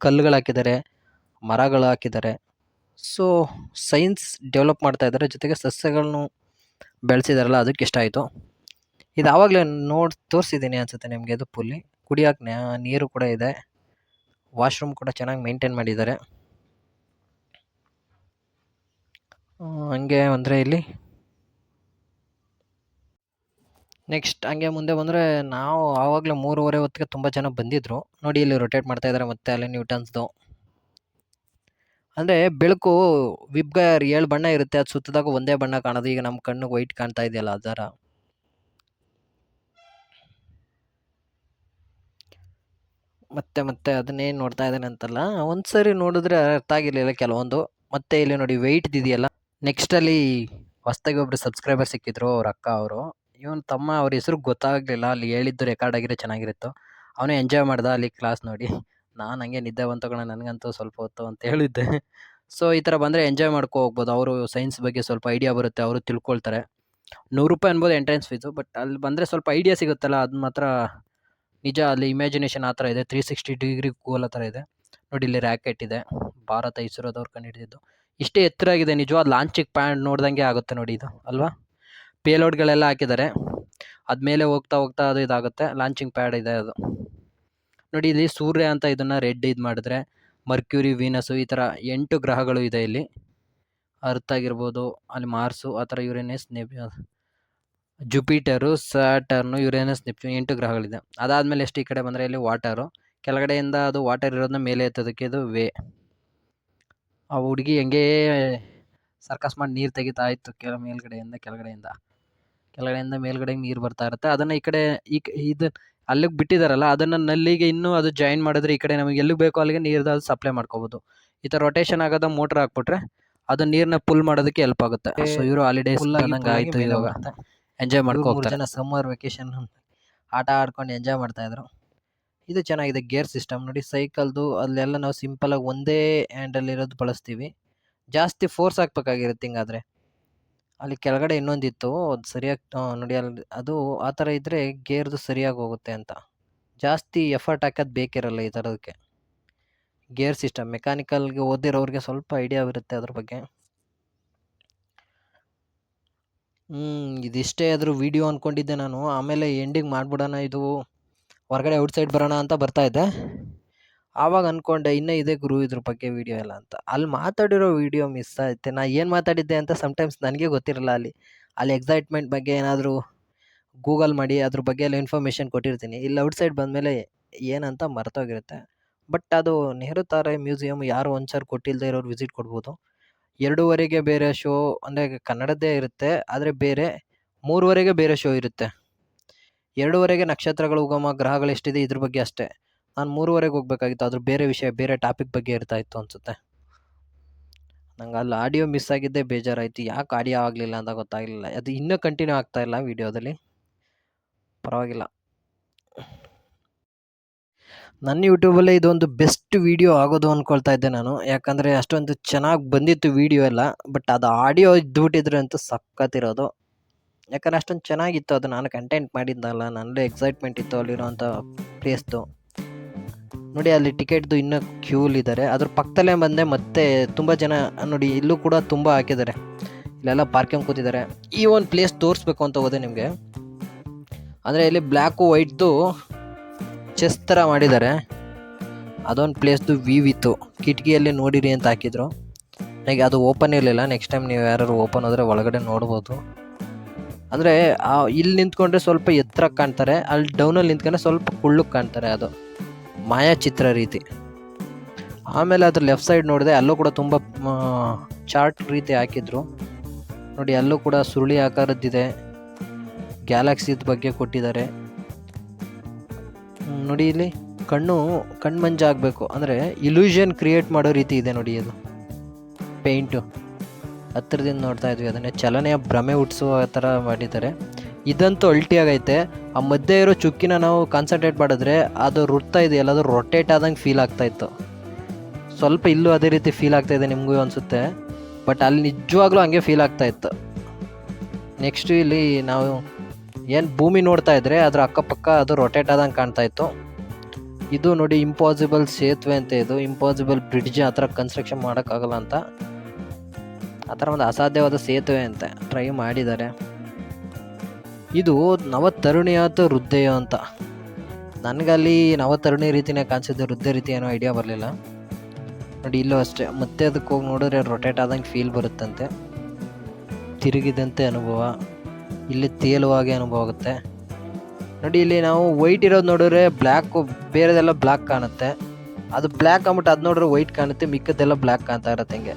ಕಲ್ಲುಗಳು ಹಾಕಿದ್ದಾರೆ, ಮರಗಳು ಹಾಕಿದ್ದಾರೆ. ಸೊ ಸೈನ್ಸ್ ಡೆವಲಪ್ ಮಾಡ್ತಾ ಇದ್ದಾರೆ, ಜೊತೆಗೆ ಸಸ್ಯಗಳನ್ನು ಬೆಳೆಸಿದಾರಲ್ಲ, ಅದಕ್ಕೆ ಇಷ್ಟ ಆಯಿತು. ಇದು ಆವಾಗಲೇ ತೋರಿಸಿದ್ದೀನಿ ಅನಿಸುತ್ತೆ ನಿಮಗೆ. ಇದು ಪುಲ್ಲಿ ಕುಡಿಯೋಕೆ ನೀರು ಕೂಡ ಇದೆ. ವಾಶ್ರೂಮ್ ಕೂಡ ಚೆನ್ನಾಗಿ ಮೇಂಟೈನ್ ಮಾಡಿದ್ದಾರೆ. ಹಂಗೆ ಅಂದರೆ ಇಲ್ಲಿ ನೆಕ್ಸ್ಟ್ ಹಂಗೆ ಮುಂದೆ ಬಂದರೆ, ನಾವು ಆವಾಗಲೇ 3:30 ಹೊತ್ತಿಗೆ ತುಂಬ ಜನ ಬಂದಿದ್ದರು ನೋಡಿ. ಇಲ್ಲಿ ರೊಟೇಟ್ ಮಾಡ್ತಾ ಇದ್ದಾರೆ, ಮತ್ತೆ ಅಲ್ಲಿ ನ್ಯೂಟನ್ಸ್ದು. ಅಂದರೆ ಬೆಳಕು ವಿಬ್ಗ 7 ಬಣ್ಣ ಇರುತ್ತೆ, ಅದು ಸುತ್ತಿದಾಗ ಒಂದೇ ಬಣ್ಣ ಕಾಣೋದು. ಈಗ ನಮ್ಮ ಕಣ್ಣಿಗೆ ವೈಟ್ ಕಾಣ್ತಾ ಇದೆಯಲ್ಲ ಅದರ. ಮತ್ತೆ ಅದನ್ನೇನು ನೋಡ್ತಾ ಇದ್ದಾನೆ ಅಂತಲ್ಲ, ಒಂದು ಸರಿ ನೋಡಿದ್ರೆ ಅರ್ಥ ಆಗಿರಲಿಲ್ಲ ಕೆಲವೊಂದು. ಮತ್ತೆ ಇಲ್ಲಿ ನೋಡಿ ವೆಯ್ಟ್ ಇದೆಯಲ್ಲ. ನೆಕ್ಸ್ಟಲ್ಲಿ ಹೊಸ್ದಾಗಿ ಒಬ್ಬರು ಸಬ್ಸ್ಕ್ರೈಬರ್ ಸಿಕ್ಕಿದ್ರು, ಅವ್ರ ಅಕ್ಕ ಅವರು. ಇವನು ತಮ್ಮ, ಅವ್ರ ಹೆಸರು ಗೊತ್ತಾಗಲಿಲ್ಲ. ಅಲ್ಲಿ ಹೇಳಿದ್ದು ರೆಕಾರ್ಡ್ ಆಗಿರೋ ಚೆನ್ನಾಗಿರುತ್ತೋ. ಅವನೇ ಎಂಜಾಯ್ ಮಾಡ್ದ ಅಲ್ಲಿ ಕ್ಲಾಸ್ ನೋಡಿ. ನಾನು ಹಂಗೆ ನಿದ್ದೆ ಬಂತು ಕಣ ನನಗಂತೂ ಸ್ವಲ್ಪ ಹೊತ್ತು ಅಂತ ಹೇಳಿದ್ದೆ. ಸೊ ಈ ಥರ ಬಂದರೆ ಎಂಜಾಯ್ ಮಾಡ್ಕೊ ಹೋಗ್ಬೋದು. ಅವರು ಸೈನ್ಸ್ ಬಗ್ಗೆ ಸ್ವಲ್ಪ ಐಡಿಯಾ ಬರುತ್ತೆ, ಅವರು ತಿಳ್ಕೊಳ್ತಾರೆ. 100 ರೂಪಾಯಿ ಅನ್ಬೋದು ಎಂಟ್ರೆನ್ಸ್ ಫೀಸು, ಬಟ್ ಅಲ್ಲಿ ಬಂದರೆ ಸ್ವಲ್ಪ ಐಡಿಯಾ ಸಿಗುತ್ತಲ್ಲ, ಅದು ಮಾತ್ರ ನಿಜ. ಅಲ್ಲಿ ಇಮ್ಯಾಜಿನೇಷನ್ ಆ ಥರ ಇದೆ, 360 ಡಿಗ್ರಿ ಗೋಲ್ ಆ ಥರ ಇದೆ ನೋಡಿ. ಇಲ್ಲಿ ರ್ಯಾಕೆಟ್ ಇದೆ, ಭಾರತ ಇಸ್ರೋದವ್ರು ಕಂಡುಹಿಡಿದಿದ್ದು. ಇಷ್ಟೇ ಎತ್ತರ ಆಗಿದೆ, ನಿಜವಾದ ಲಾಂಚಿಂಗ್ ಪ್ಯಾಡ್ ನೋಡ್ದಂಗೆ ಆಗುತ್ತೆ ನೋಡಿ ಇದು, ಅಲ್ವಾ? ಪೇಲೋಡ್ಗಳೆಲ್ಲ ಹಾಕಿದ್ದಾರೆ, ಅದ್ಮೇಲೆ ಹೋಗ್ತಾ ಅದು ಇದಾಗುತ್ತೆ. ಲಾಂಚಿಂಗ್ ಪ್ಯಾಡ್ ಇದೆ ಅದು ನೋಡಿ. ಇಲ್ಲಿ ಸೂರ್ಯ ಅಂತ ಇದನ್ನು ರೆಡ್ ಇದು ಮಾಡಿದ್ರೆ, ಮರ್ಕ್ಯೂರಿ, ವೀನಸ್ಸು, ಈ ಥರ 8 ಗ್ರಹಗಳು ಇದೆ ಇಲ್ಲಿ. ಅರ್ತ್ ಆಗಿರ್ಬೋದು, ಅಲ್ಲಿ ಮಾರ್ಸು, ಆ ಥರ ಯುರೇನಸ್, ಜುಪಿಟರು, ಸ್ಯಾಟರ್ನು, ಯುರೇನಸ್, ನೆಪ್ಚೂನ್ 8 ಗ್ರಹಗಳಿದೆ. ಅದಾದಮೇಲೆ ಎಷ್ಟು ಈ ಕಡೆ ಬಂದರೆ ಇಲ್ಲಿ ವಾಟರು, ಕೆಳಗಡೆಯಿಂದ ಅದು ವಾಟರ್ ಇರೋದನ್ನ ಮೇಲೆ ಎತ್ತೋದಕ್ಕೆ ಇದು ವೇ. ಆ ಹುಡುಗಿ ಹೆಂಗೇ ಸರ್ಕಸ್ ಮಾಡಿ ನೀರು ತೆಗಿತಾ ಇತ್ತು, ಕೆಳಗಡೆಯಿಂದ ಮೇಲ್ಗಡೆಗೆ ನೀರು ಬರ್ತಾ ಇರುತ್ತೆ. ಅದನ್ನು ಈ ಕಡೆ ಇದು ಅಲ್ಲಿಗೆ ಬಿಟ್ಟಿದ್ದಾರಲ್ಲ, ಅದನ್ನು ನಲ್ಲಿಗೆ ಇನ್ನೂ ಅದು ಜಾಯಿನ್ ಮಾಡಿದ್ರೆ ಈ ಕಡೆ ನಮಗೆ ಎಲ್ಲಿಗೆ ಬೇಕೋ ಅಲ್ಲಿಗೆ ನೀರು ಸಪ್ಲೈ ಮಾಡ್ಕೋಬೋದು. ಈ ಥರ ರೊಟೇಷನ್ ಆಗೋದ ಮೋಟ್ರ್ ಹಾಕ್ಬಿಟ್ರೆ ಅದು ನೀರನ್ನ ಪುಲ್ ಮಾಡೋದಕ್ಕೆ ಹೆಲ್ಪ್ ಆಗುತ್ತೆ. ಸೊ ಇವರು ಹಾಲಿಡೇಸ್ ಆಯಿತು, ಇವಾಗ ಎಂಜಾಯ್ ಮಾಡ್ಕೋತಾರೆ. ಜನ ಸಮ್ಮರ್ ವೆಕೇಶನ್ ಆಟ ಆಡ್ಕೊಂಡು ಎಂಜಾಯ್ ಮಾಡ್ತಾಯಿದ್ರು. ಇದು ಚೆನ್ನಾಗಿದೆ, ಗೇರ್ ಸಿಸ್ಟಮ್ ನೋಡಿ. ಸೈಕಲ್ದು ಅಲ್ಲೆಲ್ಲ ನಾವು ಸಿಂಪಲಾಗಿ ಒಂದೇ ಹ್ಯಾಂಡಲ್ಲಿರೋದು ಬಳಸ್ತೀವಿ, ಜಾಸ್ತಿ ಫೋರ್ಸ್ ಹಾಕ್ಬೇಕಾಗಿರುತ್ತೆ. ಹಿಂಗಾದರೆ ಅಲ್ಲಿ ಕೆಳಗಡೆ ಇನ್ನೊಂದಿತ್ತು, ಅದು ಸರಿಯಾಗಿ ನೋಡಿ ಅಲ್ಲಿ ಅದು ಆ ಥರ ಇದ್ದರೆ ಗೇರ್ದು ಸರಿಯಾಗಿ ಹೋಗುತ್ತೆ ಅಂತ. ಜಾಸ್ತಿ ಎಫರ್ಟ್ ಹಾಕೋದು ಬೇಕಿರಲ್ಲ ಈ ಥರದಕ್ಕೆ. ಗೇರ್ ಸಿಸ್ಟಮ್ ಮೆಕ್ಯಾನಿಕಲ್ಗೆ ಓದಿರೋರಿಗೆ ಸ್ವಲ್ಪ ಐಡಿಯಾ ಇರುತ್ತೆ ಅದ್ರ ಬಗ್ಗೆ. ಇದಿಷ್ಟೇ ಅದ್ರ ವಿಡಿಯೋ ಅಂದ್ಕೊಂಡಿದ್ದೆ ನಾನು. ಆಮೇಲೆ ಎಂಡಿಂಗ್ ಮಾಡಿಬಿಡೋಣ, ಇದು ಹೊರಗಡೆ ಔಟ್ಸೈಡ್ ಬರೋಣ ಅಂತ ಬರ್ತಾಯಿದ್ದೆ. ಆವಾಗ ಅಂದ್ಕೊಂಡೆ ಇನ್ನೂ ಇದೆ ಗುರು ಇದ್ರ ಬಗ್ಗೆ ವೀಡಿಯೋ ಎಲ್ಲ ಅಂತ. ಅಲ್ಲಿ ಮಾತಾಡಿರೋ ವೀಡಿಯೋ ಮಿಸ್ ಆಯ್ತೆ. ನಾನು ಏನು ಮಾತಾಡಿದ್ದೆ ಅಂತ ಸಮ್ಟೈಮ್ಸ್ ನನಗೆ ಗೊತ್ತಿರಲ್ಲ. ಅಲ್ಲಿ ಎಕ್ಸೈಟ್ಮೆಂಟ್ ಬಗ್ಗೆ ಏನಾದರೂ ಗೂಗಲ್ ಮಾಡಿ ಅದ್ರ ಬಗ್ಗೆ ಎಲ್ಲ ಇನ್ಫಾರ್ಮೇಷನ್ ಕೊಟ್ಟಿರ್ತೀನಿ. ಇಲ್ಲಿ ಔಟ್ಸೈಡ್ ಬಂದಮೇಲೆ ಏನಂತ ಮರ್ತೋಗಿರುತ್ತೆ. ಬಟ್ ಅದು ನೆಹರು ತಾರೆ ಮ್ಯೂಸಿಯಮ್ ಯಾರು ಒಂದ್ಸರಿ ಕೊಟ್ಟಿಲ್ಲದೆ ಇರೋರು ವಿಸಿಟ್ ಕೊಡ್ಬೋದು. 2:30ಗೆ ಬೇರೆ ಶೋ, ಅಂದರೆ ಕನ್ನಡದ್ದೇ ಇರುತ್ತೆ, ಆದರೆ ಬೇರೆ 3:30ಗೆ ಬೇರೆ ಶೋ ಇರುತ್ತೆ. 2:30ಗೆ ನಕ್ಷತ್ರಗಳ ಉಗಮ, ಗ್ರಹಗಳು ಎಷ್ಟಿದೆ ಇದ್ರ ಬಗ್ಗೆ ಅಷ್ಟೇ. ನಾನು 3:30ಗೆ ಹೋಗ್ಬೇಕಾಗಿತ್ತು, ಅದ್ರ ಬೇರೆ ವಿಷಯ, ಬೇರೆ ಟಾಪಿಕ್ ಬಗ್ಗೆ ಇರ್ತಾ ಇತ್ತು ಅನ್ಸುತ್ತೆ. ನಂಗೆ ಅಲ್ಲಿ ಆಡಿಯೋ ಮಿಸ್ ಆಗಿದ್ದೇ ಬೇಜಾರಾಯಿತು. ಯಾಕೆ ಆಡಿಯೋ ಆಗಲಿಲ್ಲ ಅಂತ ಗೊತ್ತಾಗಲಿಲ್ಲ. ಅದು ಇನ್ನೂ ಕಂಟಿನ್ಯೂ ಆಗ್ತಾ ಇಲ್ಲ ವಿಡಿಯೋದಲ್ಲಿ. ಪರವಾಗಿಲ್ಲ. ನನ್ನ ಯೂಟ್ಯೂಬಲ್ಲೇ ಇದೊಂದು ಬೆಸ್ಟ್ ವಿಡಿಯೋ ಆಗೋದು ಅಂದ್ಕೊಳ್ತಾ ಇದ್ದೆ ನಾನು. ಯಾಕಂದರೆ ಅಷ್ಟೊಂದು ಚೆನ್ನಾಗಿ ಬಂದಿತ್ತು ವಿಡಿಯೋ ಎಲ್ಲ. ಬಟ್ ಅದು ಆಡಿಯೋ ಇದ್ದುಬಿಟ್ಟಿದ್ರೆ ಅಂತೂ ಸಖತ್ತಿರೋದು. ಯಾಕಂದರೆ ಅಷ್ಟೊಂದು ಚೆನ್ನಾಗಿತ್ತು ಅದು. ನಾನು ಕಂಟೆಂಟ್ ಮಾಡಿದ್ದಲ್ಲ, ನನ್ನದೇ ಎಕ್ಸೈಟ್ಮೆಂಟ್ ಇತ್ತು ಅಲ್ಲಿರೋಂಥ ಪ್ಲೇಸ್ದು. ನೋಡಿ ಅಲ್ಲಿ ಟಿಕೆಟ್ದು ಇನ್ನೂ ಕ್ಯೂಲಿದ್ದಾರೆ. ಅದ್ರ ಪಕ್ಕದಲ್ಲೇ ಬಂದೆ ಮತ್ತೆ ತುಂಬ ಜನ ನೋಡಿ ಇಲ್ಲೂ ಕೂಡ ತುಂಬ ಹಾಕಿದ್ದಾರೆ. ಇಲ್ಲೆಲ್ಲ ಪಾರ್ಕಿಂಗ್ ಕೂತಿದ್ದಾರೆ. ಈ ಒಂದು ಪ್ಲೇಸ್ ತೋರಿಸ್ಬೇಕು ಅಂತ ಹೋದೆ ನಿಮಗೆ. ಅಂದರೆ ಇಲ್ಲಿ ಬ್ಲ್ಯಾಕು ವೈಟ್ದು ಚೆಸ್ ಥರ ಮಾಡಿದ್ದಾರೆ. ಅದೊಂದು ಪ್ಲೇಸ್ದು ವ್ಯೂ ಇತ್ತು. ಕಿಟಕಿಯಲ್ಲಿ ನೋಡಿರಿ ಅಂತ ಹಾಕಿದ್ರು. ನನಗೆ ಅದು ಓಪನ್ ಇರಲಿಲ್ಲ. ನೆಕ್ಸ್ಟ್ ಟೈಮ್ ನೀವು ಯಾರು ಓಪನ್ ಹೋದರೆ ಒಳಗಡೆ ನೋಡ್ಬೋದು. ಅಂದರೆ ಇಲ್ಲಿ ನಿಂತ್ಕೊಂಡ್ರೆ ಸ್ವಲ್ಪ ಎತ್ತರ ಕಾಣ್ತಾರೆ, ಅಲ್ಲಿ ಡೌನಲ್ಲಿ ನಿಂತ್ಕೊಂಡ್ರೆ ಸ್ವಲ್ಪ ಕುಳ್ಳಕ್ಕೆ ಕಾಣ್ತಾರೆ. ಅದು ಮಾಯಾಚಿತ್ರ ರೀತಿ. ಆಮೇಲೆ ಅದ್ರ ಲೆಫ್ಟ್ ಸೈಡ್ ನೋಡಿದೆ, ಅಲ್ಲೂ ಕೂಡ ತುಂಬ ಚಾರ್ಟ್ ರೀತಿ ಹಾಕಿದ್ರು. ನೋಡಿ ಅಲ್ಲೂ ಕೂಡ ಸುರುಳಿ ಆಕಾರದ್ದಿದೆ. ಗ್ಯಾಲಕ್ಸಿದ ಬಗ್ಗೆ ಕೊಟ್ಟಿದ್ದಾರೆ. ನೋಡಿ ಇಲ್ಲಿ ಕಣ್ಮಂಜಾಗಬೇಕು ಅಂದರೆ ಇಲ್ಯೂಷನ್ ಕ್ರಿಯೇಟ್ ಮಾಡೋ ರೀತಿ ಇದೆ ನೋಡಿ. ಅದು ಪೇಂಟು ಹತ್ತಿರದಿಂದ ನೋಡ್ತಾ ಇದ್ವಿ. ಅದನ್ನೇ ಚಲನೆಯ ಭ್ರಮೆ ಹುಟ್ಟಿಸುವ ಥರ ಮಾಡಿದ್ದಾರೆ. ಇದಂತೂ ಅಲ್ಟಿಯಾಗೈತೆ. ಆ ಮಧ್ಯೆ ಇರೋ ಚುಕ್ಕಿನ ನಾವು ಕಾನ್ಸಂಟ್ರೇಟ್ ಮಾಡಿದ್ರೆ ಅದು ವೃತ್ತ ಇದೆಯಲ್ಲ, ಅದು ರೊಟೇಟ್ ಆದಂಗೆ ಫೀಲ್ ಆಗ್ತಾಯಿತ್ತು. ಸ್ವಲ್ಪ ಇಲ್ಲೂ ಅದೇ ರೀತಿ ಫೀಲ್ ಆಗ್ತಾಯಿದೆ ನಿಮಗೂ ಅನಿಸುತ್ತೆ. ಬಟ್ ಅಲ್ಲಿ ನಿಜವಾಗ್ಲೂ ಹಂಗೆ ಫೀಲ್ ಆಗ್ತಾಯಿತ್ತು. ನೆಕ್ಸ್ಟು ಇಲ್ಲಿ ನಾವು ಏನು ಭೂಮಿ ನೋಡ್ತಾ ಇದ್ರೆ ಅದರ ಅಕ್ಕಪಕ್ಕ ಅದು ರೊಟೇಟ್ ಆದಂಗೆ ಕಾಣ್ತಾಯಿತ್ತು. ಇದು ನೋಡಿ ಇಂಪಾಸಿಬಲ್ ಸೇತುವೆ ಅಂತ. ಇದು ಇಂಪಾಸಿಬಲ್ ಬ್ರಿಡ್ಜ್ ಆ ಥರ ಕನ್ಸ್ಟ್ರಕ್ಷನ್ ಮಾಡೋಕ್ಕಾಗಲ್ಲ ಅಂತ, ಆ ಥರ ಒಂದು ಅಸಾಧ್ಯವಾದ ಸೇತುವೆ ಅಂತ ಟ್ರೈ ಮಾಡಿದ್ದಾರೆ. ಇದು ನವತರುಣಿಯಾತ ಹೃದಯ ಅಂತ. ನನಗಲ್ಲಿ ನವತರುಣಿ ರೀತಿಯೇ ಕಾಣಿಸಿದ್ದು, ಹೃದಯ ರೀತಿ ಏನೋ ಐಡಿಯಾ ಬರಲಿಲ್ಲ. ನೋಡಿ ಇಲ್ಲೂ ಅಷ್ಟೇ, ಮತ್ತೆ ಅದಕ್ಕೆ ಹೋಗಿ ನೋಡಿದ್ರೆ ರೊಟೇಟ್ ಆದಂಗೆ ಫೀಲ್ ಬರುತ್ತಂತೆ. ತಿರುಗಿದಂತೆ ಅನುಭವ, ಇಲ್ಲಿ ತೇಲುವಾಗೆ ಅನುಭವ ಆಗುತ್ತೆ. ನೋಡಿ ಇಲ್ಲಿ ನಾವು ವೈಟ್ ಇರೋದು ನೋಡಿದ್ರೆ ಬ್ಲ್ಯಾಕು, ಬೇರೆದೆಲ್ಲ ಬ್ಲ್ಯಾಕ್ ಕಾಣುತ್ತೆ. ಅದು ಬ್ಲ್ಯಾಕ್ ಅಂದ್ಬಿಟ್ಟು ಅದು ನೋಡಿದ್ರೆ ವೈಟ್ ಕಾಣುತ್ತೆ, ಮಿಕ್ಕದ್ದೆಲ್ಲ ಬ್ಲ್ಯಾಕ್ ಕಾಣ್ತಾ ಇರುತ್ತೆ ಹಿಂಗೆ.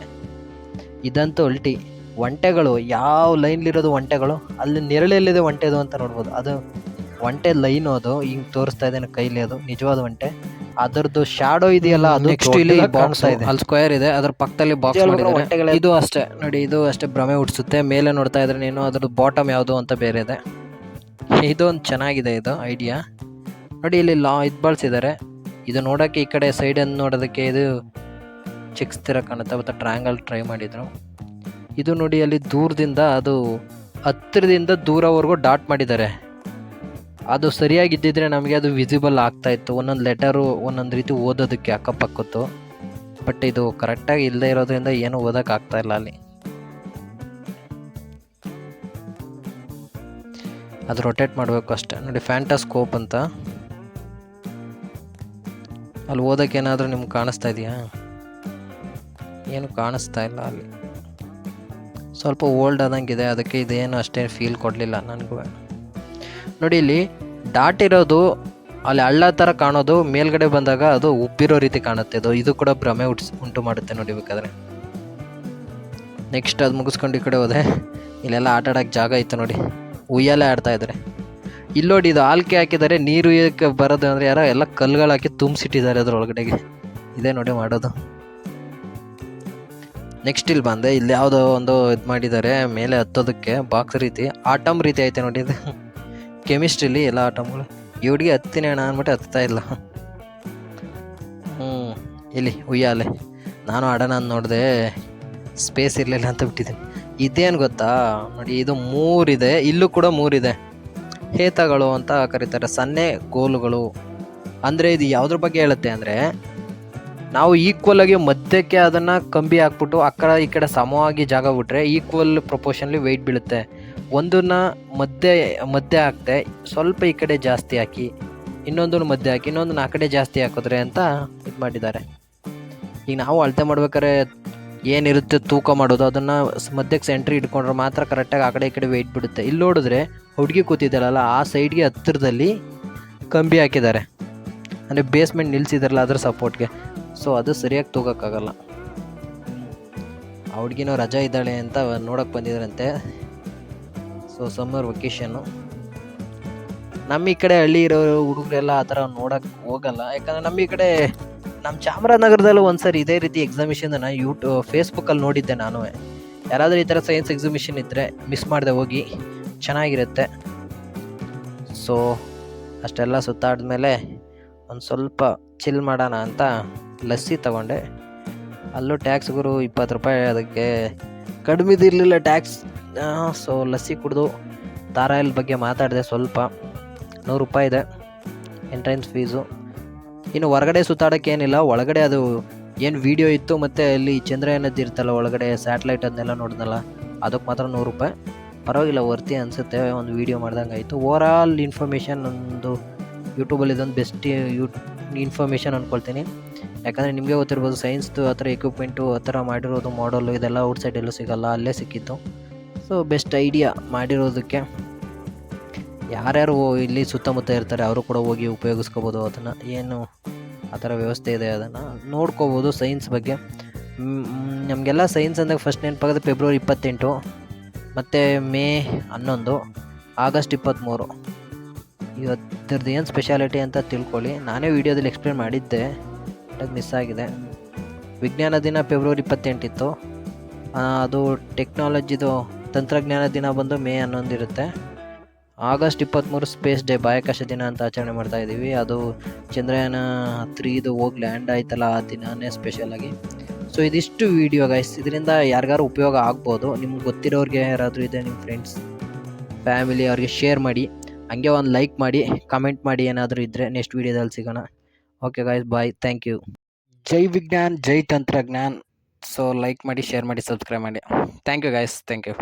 ಇದಂತೂ ಅಲ್ಟಿ. ಒಂಟೆಗಳು ಯಾವ ಲೈನ್ಲಿರೋದು ಒಂಟೆಗಳು, ಅಲ್ಲಿ ನೆರಳಲ್ಲಿದೆ ಒಂಟೆದು ಅಂತ ನೋಡ್ಬೋದು. ಅದು ಒಂಟೆ ಲೈನು, ಅದು ಹಿಂಗೆ ತೋರಿಸ್ತಾ ಇದ್ದೇನೆ ಕೈಲಿ. ಅದು ನಿಜವಾದ ಒಂಟೆ. ಅದರದ್ದು ಶಾಡೋ ಇದೆಯಲ್ಲ, ಅದು ನೆಕ್ಸ್ಟ್ ಇಲ್ಲಿ ಬಾಕ್ಸ್ ಇದೆ, ಅಲ್ಲಿ ಸ್ಕ್ವೇರ್ ಇದೆ, ಅದ್ರ ಪಕ್ಕದಲ್ಲಿ ಬಾಕ್ಸ್ ಮಾಡಿದ್ದಾರೆ. ಇದು ಅಷ್ಟೇ ನೋಡಿ, ಇದು ಅಷ್ಟೇ ಭ್ರಮೆ ಹುಟ್ಟಿಸುತ್ತೆ. ಮೇಲೆ ನೋಡ್ತಾ ಇದ್ರೆ ನೀನು ಅದ್ರದ್ದು ಬಾಟಮ್ ಯಾವುದು ಅಂತ ಬೇರೆ ಇದೆ. ಇದೊಂದು ಚೆನ್ನಾಗಿದೆ ಇದು ಐಡಿಯಾ. ನೋಡಿ ಇಲ್ಲಿ ಇದು ಬಳಸಿದ್ದಾರೆ. ಇದು ನೋಡೋಕ್ಕೆ ಈ ಕಡೆ ಸೈಡನ್ನು ನೋಡೋದಕ್ಕೆ ಇದು ಚೆಕ್ಸ್ ಥರ ಕಾಣುತ್ತೆ, ಮತ್ತು ಟ್ರಯಾಂಗಲ್ ಟ್ರೈ ಮಾಡಿದರು. ಇದು ನೋಡಿ ಅಲ್ಲಿ ದೂರದಿಂದ, ಅದು ಹತ್ತಿರದಿಂದ ದೂರವರೆಗೂ ಡಾಟ್ ಮಾಡಿದ್ದಾರೆ. ಅದು ಸರಿಯಾಗಿದ್ದಿದ್ರೆ ನಮಗೆ ಅದು ವಿಸಿಬಲ್ ಆಗ್ತಾಯಿತ್ತು, ಒಂದೊಂದು ಲೆಟರು ಒಂದೊಂದು ರೀತಿ ಓದೋದಕ್ಕೆ ಅಕ್ಕಪಕ್ಕತ್ತು. ಬಟ್ ಇದು ಕರೆಕ್ಟಾಗಿ ಇಲ್ಲದೆ ಇರೋದ್ರಿಂದ ಏನೂ ಓದೋಕ್ಕಾಗ್ತಾ ಇಲ್ಲ ಅಲ್ಲಿ. ಅದು ರೊಟೇಟ್ ಮಾಡಬೇಕು ಅಷ್ಟೇ. ನೋಡಿ ಫ್ಯಾಂಟಾಸ್ಕೋಪ್ ಅಂತ, ಅಲ್ಲಿ ಓದೋಕ್ಕೆ ಏನಾದರೂ ನಿಮ್ಗೆ ಕಾಣಿಸ್ತಾ ಇದೆಯಾ? ಏನು ಕಾಣಿಸ್ತಾ ಇಲ್ಲ ಅಲ್ಲಿ. ಸ್ವಲ್ಪ ಓಲ್ಡ್ ಆದಂಗಿದೆ, ಅದಕ್ಕೆ ಇದೇನು ಅಷ್ಟೇ ಫೀಲ್ ಕೊಡಲಿಲ್ಲ ನನಗೂ. ನೋಡಿ ಇಲ್ಲಿ ಡಾಟ್ ಇರೋದು ಅಲ್ಲಿ ಹಳ್ಳ ಥರ ಕಾಣೋದು, ಮೇಲ್ಗಡೆ ಬಂದಾಗ ಅದು ಉಬ್ಬಿರೋ ರೀತಿ ಕಾಣುತ್ತೆ. ಇದು ಕೂಡ ಭ್ರಮೆ ಉಂಟು ಮಾಡುತ್ತೆ ನೋಡಿ ಬೇಕಾದ್ರೆ. ನೆಕ್ಸ್ಟ್ ಅದು ಮುಗಿಸ್ಕೊಂಡು ಈ ಕಡೆ ಹೋದೆ, ಇಲ್ಲೆಲ್ಲ ಆಟ ಆಡೋಕ್ಕೆ ಜಾಗ ಇತ್ತು ನೋಡಿ, ಉಯ್ಯಾಲೆ ಆಡ್ತಾಯಿದ್ದಾರೆ. ಇಲ್ಲಿ ನೋಡಿ ಇದು ಆಲ್ಕೆ ಹಾಕಿದ್ದಾರೆ, ನೀರು ಬರೋದು ಅಂದರೆ ಯಾರೋ ಎಲ್ಲ ಕಲ್ಲುಗಳು ಹಾಕಿ ತುಂಬಿಸಿಟ್ಟಿದ್ದಾರೆ ಅದ್ರೊಳಗಡೆಗೆ. ಇದೇ ನೋಡಿ ಮಾಡೋದು. ನೆಕ್ಸ್ಟ್ ಇಲ್ಲಿ ಬಂದೆ, ಇಲ್ಲಿ ಯಾವುದೋ ಒಂದು ಇದು ಮಾಡಿದ್ದಾರೆ ಮೇಲೆ ಹತ್ತೋದಕ್ಕೆ ಬಾಕ್ಸ್ ರೀತಿ, ಆಟಮ್ ರೀತಿ ಐತೆ ನೋಡಿ. ಇದು ಕೆಮಿಸ್ಟ್ರಿಲಿ ಎಲ್ಲ ಆಟಮ್ಗಳು. ಈ ಹುಡುಗಿ ಹತ್ತಿನ ಅಣ್ಣ ಅಂದ್ಬಿಟ್ಟು ಹತ್ತಾ ಇಲ್ಲ. ಇಲ್ಲಿ ಉಯ್ಯಾಲೆ ನಾನು ಆಡೋಣ ಅಂತ ನೋಡಿದೆ, ಸ್ಪೇಸ್ ಇರಲಿಲ್ಲ ಅಂತ ಬಿಟ್ಟಿದ್ದೀನಿ. ಇದೇನು ಗೊತ್ತಾ ನೋಡಿ, ಇದು 3 ಇದೆ, ಇಲ್ಲೂ ಕೂಡ 3 ಇದೆ. ಹೇತಗಳು ಅಂತ ಕರೀತಾರೆ, ಸನ್ನೆ ಗೋಲುಗಳು. ಅಂದರೆ ಇದು ಯಾವುದ್ರ ಬಗ್ಗೆ ಹೇಳುತ್ತೆ ಅಂದರೆ, ನಾವು ಈಕ್ವಲ್ ಆಗಿ ಮಧ್ಯಕ್ಕೆ ಅದನ್ನು ಕಂಬಿ ಹಾಕ್ಬಿಟ್ಟು ಆ ಕಡೆ ಈ ಕಡೆ ಸಮವಾಗಿ ಜಾಗ ಬಿಟ್ಟರೆ ಈಕ್ವಲ್ ಪ್ರಪೋರ್ಷನ್ಲಿ ವೆಯ್ಟ್ ಬೀಳುತ್ತೆ. ಒಂದನ್ನು ಮಧ್ಯೆ ಹಾಕ್ತೆ, ಸ್ವಲ್ಪ ಈ ಕಡೆ ಜಾಸ್ತಿ ಹಾಕಿ, ಇನ್ನೊಂದನ್ನು ಮಧ್ಯೆ ಹಾಕಿ, ಇನ್ನೊಂದನ್ನು ಆ ಕಡೆ ಜಾಸ್ತಿ ಹಾಕಿದ್ರೆ ಅಂತ ಇದು ಮಾಡಿದ್ದಾರೆ. ಈಗ ನಾವು ಅಳತೆ ಮಾಡ್ಬೇಕಾದ್ರೆ ಏನಿರುತ್ತೆ ತೂಕ ಮಾಡೋದು, ಅದನ್ನು ಮಧ್ಯಕ್ಕೆ ಸೆಂಟ್ರಿ ಇಟ್ಕೊಂಡ್ರೆ ಮಾತ್ರ ಕರೆಕ್ಟಾಗಿ ಆ ಕಡೆ ಈ ಕಡೆ ವೆಯ್ಟ್ ಬಿಡುತ್ತೆ. ಇಲ್ಲಿ ನೋಡಿದ್ರೆ ಹುಡುಗಿ ಕೂತಿದ್ದಾರಲ್ಲ ಆ ಸೈಡ್ಗೆ ಹತ್ತಿರದಲ್ಲಿ ಕಂಬಿ ಹಾಕಿದ್ದಾರೆ, ಅಂದರೆ ಬೇಸ್ಮೆಂಟ್ ನಿಲ್ಲಿಸಿದಾರಲ್ಲ ಅದ್ರ ಸಪೋರ್ಟ್ಗೆ. ಸೊ ಅದು ಸರಿಯಾಗಿ ತೂಗೋಕ್ಕಾಗಲ್ಲ. ಆ ಹುಡುಗಿನೋ ರಜಾ ಇದ್ದಾಳೆ ಅಂತ ನೋಡೋಕ್ಕೆ ಬಂದಿದ್ದಾರಂತೆ. So summer ವೆಕೇಷನ್ನು. ನಮ್ಮ ಈ ಕಡೆ ಹಳ್ಳಿ ಇರೋ ಹುಡುಗರೆಲ್ಲ ಆ ಥರ ನೋಡೋಕ್ಕೆ ಹೋಗಲ್ಲ. ಯಾಕಂದರೆ ನಮ್ಮ ಈ ಕಡೆ ನಮ್ಮ ಚಾಮರಾಜನಗರದಲ್ಲೂ ಒಂದು ಸರಿ ಇದೇ ರೀತಿ ಎಕ್ಸಿಬಿಷನ್ನ ಫೇಸ್ಬುಕ್ಕಲ್ಲಿ ನೋಡಿದ್ದೆ ನಾನು. ಯಾರಾದರೂ ಈ ಥರ ಸೈನ್ಸ್ ಎಕ್ಸಿಬಿಷನ್ ಇದ್ದರೆ ಮಿಸ್ ಮಾಡದೆ ಹೋಗಿ, ಚೆನ್ನಾಗಿರುತ್ತೆ. ಸೊ ಅಷ್ಟೆಲ್ಲ ಸುತ್ತಾಡಿದ್ಮೇಲೆ ಒಂದು ಸ್ವಲ್ಪ ಚಿಲ್ ಮಾಡೋಣ ಅಂತ ಲಸ್ಸಿ ತಗೊಂಡೆ. ಅಲ್ಲೂ ಟ್ಯಾಕ್ಸ್ ಗುರು 20 ರೂಪಾಯಿ, ಅದಕ್ಕೆ ಕಡಿಮೆದಿರಲಿಲ್ಲ ಟ್ಯಾಕ್ಸ್. ಸೊ ಲಸ್ಸಿ ಕುಡಿದು ತಾರಾಯಿಲ್ ಬಗ್ಗೆ ಮಾತಾಡಿದೆ ಸ್ವಲ್ಪ. 100 ರೂಪಾಯಿ ಇದೆ ಎಂಟ್ರೆನ್ಸ್ ಫೀಸು. ಇನ್ನು ಹೊರಗಡೆ ಸುತ್ತಾಡೋಕ್ಕೆ ಏನಿಲ್ಲ, ಒಳಗಡೆ ಅದು ಏನು ವೀಡಿಯೋ ಇತ್ತು ಮತ್ತು ಅಲ್ಲಿ ಚಂದ್ರಯಾನದ್ದು ಇರ್ತಲ್ಲ ಒಳಗಡೆ ಸ್ಯಾಟಲೈಟ್ ಅದನ್ನೆಲ್ಲ ನೋಡಿದ್ನಲ್ಲ, ಅದಕ್ಕೆ ಮಾತ್ರ 100 ರೂಪಾಯಿ. ಪರವಾಗಿಲ್ಲ, ವರ್ತಿ ಅನಿಸುತ್ತೆ. ಒಂದು ವೀಡಿಯೋ ಮಾಡ್ದಂಗೆ ಆಯಿತು. ಓವರಾಲ್ ಇನ್ಫಾರ್ಮೇಷನ್ ಒಂದು ಯೂಟ್ಯೂಬಲ್ಲಿ ಇದೊಂದು ಬೆಸ್ಟ್ ಇನ್ಫಾರ್ಮೇಷನ್ ಅಂದ್ಕೊಳ್ತೀನಿ. ಯಾಕಂದರೆ ನಿಮಗೆ ಗೊತ್ತಿರ್ಬೋದು, ಸೈನ್ಸ್ದು ಆ ಥರ ಎಕ್ವಿಪ್ಮೆಂಟು ಆ ಥರ ಮಾಡಿರೋದು ಮಾಡಲು ಇದೆಲ್ಲ ಔಟ್ಸೈಡ್ ಎಲ್ಲೂ ಸಿಗೋಲ್ಲ, ಅಲ್ಲೇ ಸಿಕ್ಕಿತ್ತು. ಸೊ ಬೆಸ್ಟ್ ಐಡಿಯಾ ಮಾಡಿರೋದಕ್ಕೆ. ಯಾರ್ಯಾರು ಇಲ್ಲಿ ಸುತ್ತಮುತ್ತ ಇರ್ತಾರೆ ಅವರು ಕೂಡ ಹೋಗಿ ಉಪಯೋಗಿಸ್ಕೋಬೋದು ಅದನ್ನು. ಏನು ಆ ಥರ ವ್ಯವಸ್ಥೆ ಇದೆ ಅದನ್ನು ನೋಡ್ಕೋಬೋದು. ಸೈನ್ಸ್ ಬಗ್ಗೆ ನಮಗೆಲ್ಲ ಸೈನ್ಸ್ ಅಂದಾಗ ಫಸ್ಟ್ ನೆನಪಾಗೋದು ಫೆಬ್ರವರಿ 28 ಮತ್ತು ಮೇ 11, ಆಗಸ್ಟ್ 23. ಇವತ್ತರದ್ದು ಏನು ಸ್ಪೆಷಾಲಿಟಿ ಅಂತ ತಿಳ್ಕೊಳ್ಳಿ. ನಾನೇ ವೀಡಿಯೋದಲ್ಲಿ ಎಕ್ಸ್ಪ್ಲೇನ್ ಮಾಡಿದ್ದೆ, ಅದು ಮಿಸ್ ಆಗಿದೆ. ವಿಜ್ಞಾನ ದಿನ ಫೆಬ್ರವರಿ 28 ಇತ್ತು. ಅದು ಟೆಕ್ನಾಲಜಿದು ತಂತ್ರಜ್ಞಾನ ದಿನ ಬಂದು ಮೇ 11 ಇರುತ್ತೆ. ಆಗಸ್ಟ್ 23 ಸ್ಪೇಸ್ ಡೇ, ಬಾಹ್ಯಾಕಾಶ ದಿನ ಅಂತ ಆಚರಣೆ ಮಾಡ್ತಾಯಿದ್ದೀವಿ. ಅದು ಚಂದ್ರಯಾನ 3 ಹೋಗಿ ಲ್ಯಾಂಡ್ ಆಯ್ತಲ್ಲ, ಆ ದಿನವೇ ಸ್ಪೆಷಲಾಗಿ. ಸೊ ಇದಿಷ್ಟು ವೀಡಿಯೋ ಗೈಸ್. ಇದರಿಂದ ಯಾರಿಗಾರು ಉಪಯೋಗ ಆಗ್ಬೋದು. ನಿಮ್ಗೆ ಗೊತ್ತಿರೋರಿಗೆ ಯಾರಾದರೂ ಇದೆ ನಿಮ್ಮ ಫ್ರೆಂಡ್ಸ್ ಫ್ಯಾಮಿಲಿ ಅವ್ರಿಗೆ ಶೇರ್ ಮಾಡಿ. ಹಂಗೆ ಒಂದು ಲೈಕ್ ಮಾಡಿ, ಕಮೆಂಟ್ ಮಾಡಿ ಏನಾದರೂ ಇದ್ದರೆ. ನೆಕ್ಸ್ಟ್ ವೀಡಿಯೋದಲ್ಲಿ ಸಿಗೋಣ. Okay guys, bye, thank you. ಜೈ ವಿಜ್ಞಾನ್, ಜೈ ತಂತ್ರಜ್ಞಾನ್. ಸೊ ಲೈಕ್ ಮಾಡಿ, ಶೇರ್ ಮಾಡಿ, ಸಬ್ಸ್ಕ್ರೈಬ್ ಮಾಡಿ. Thank you guys, thank you.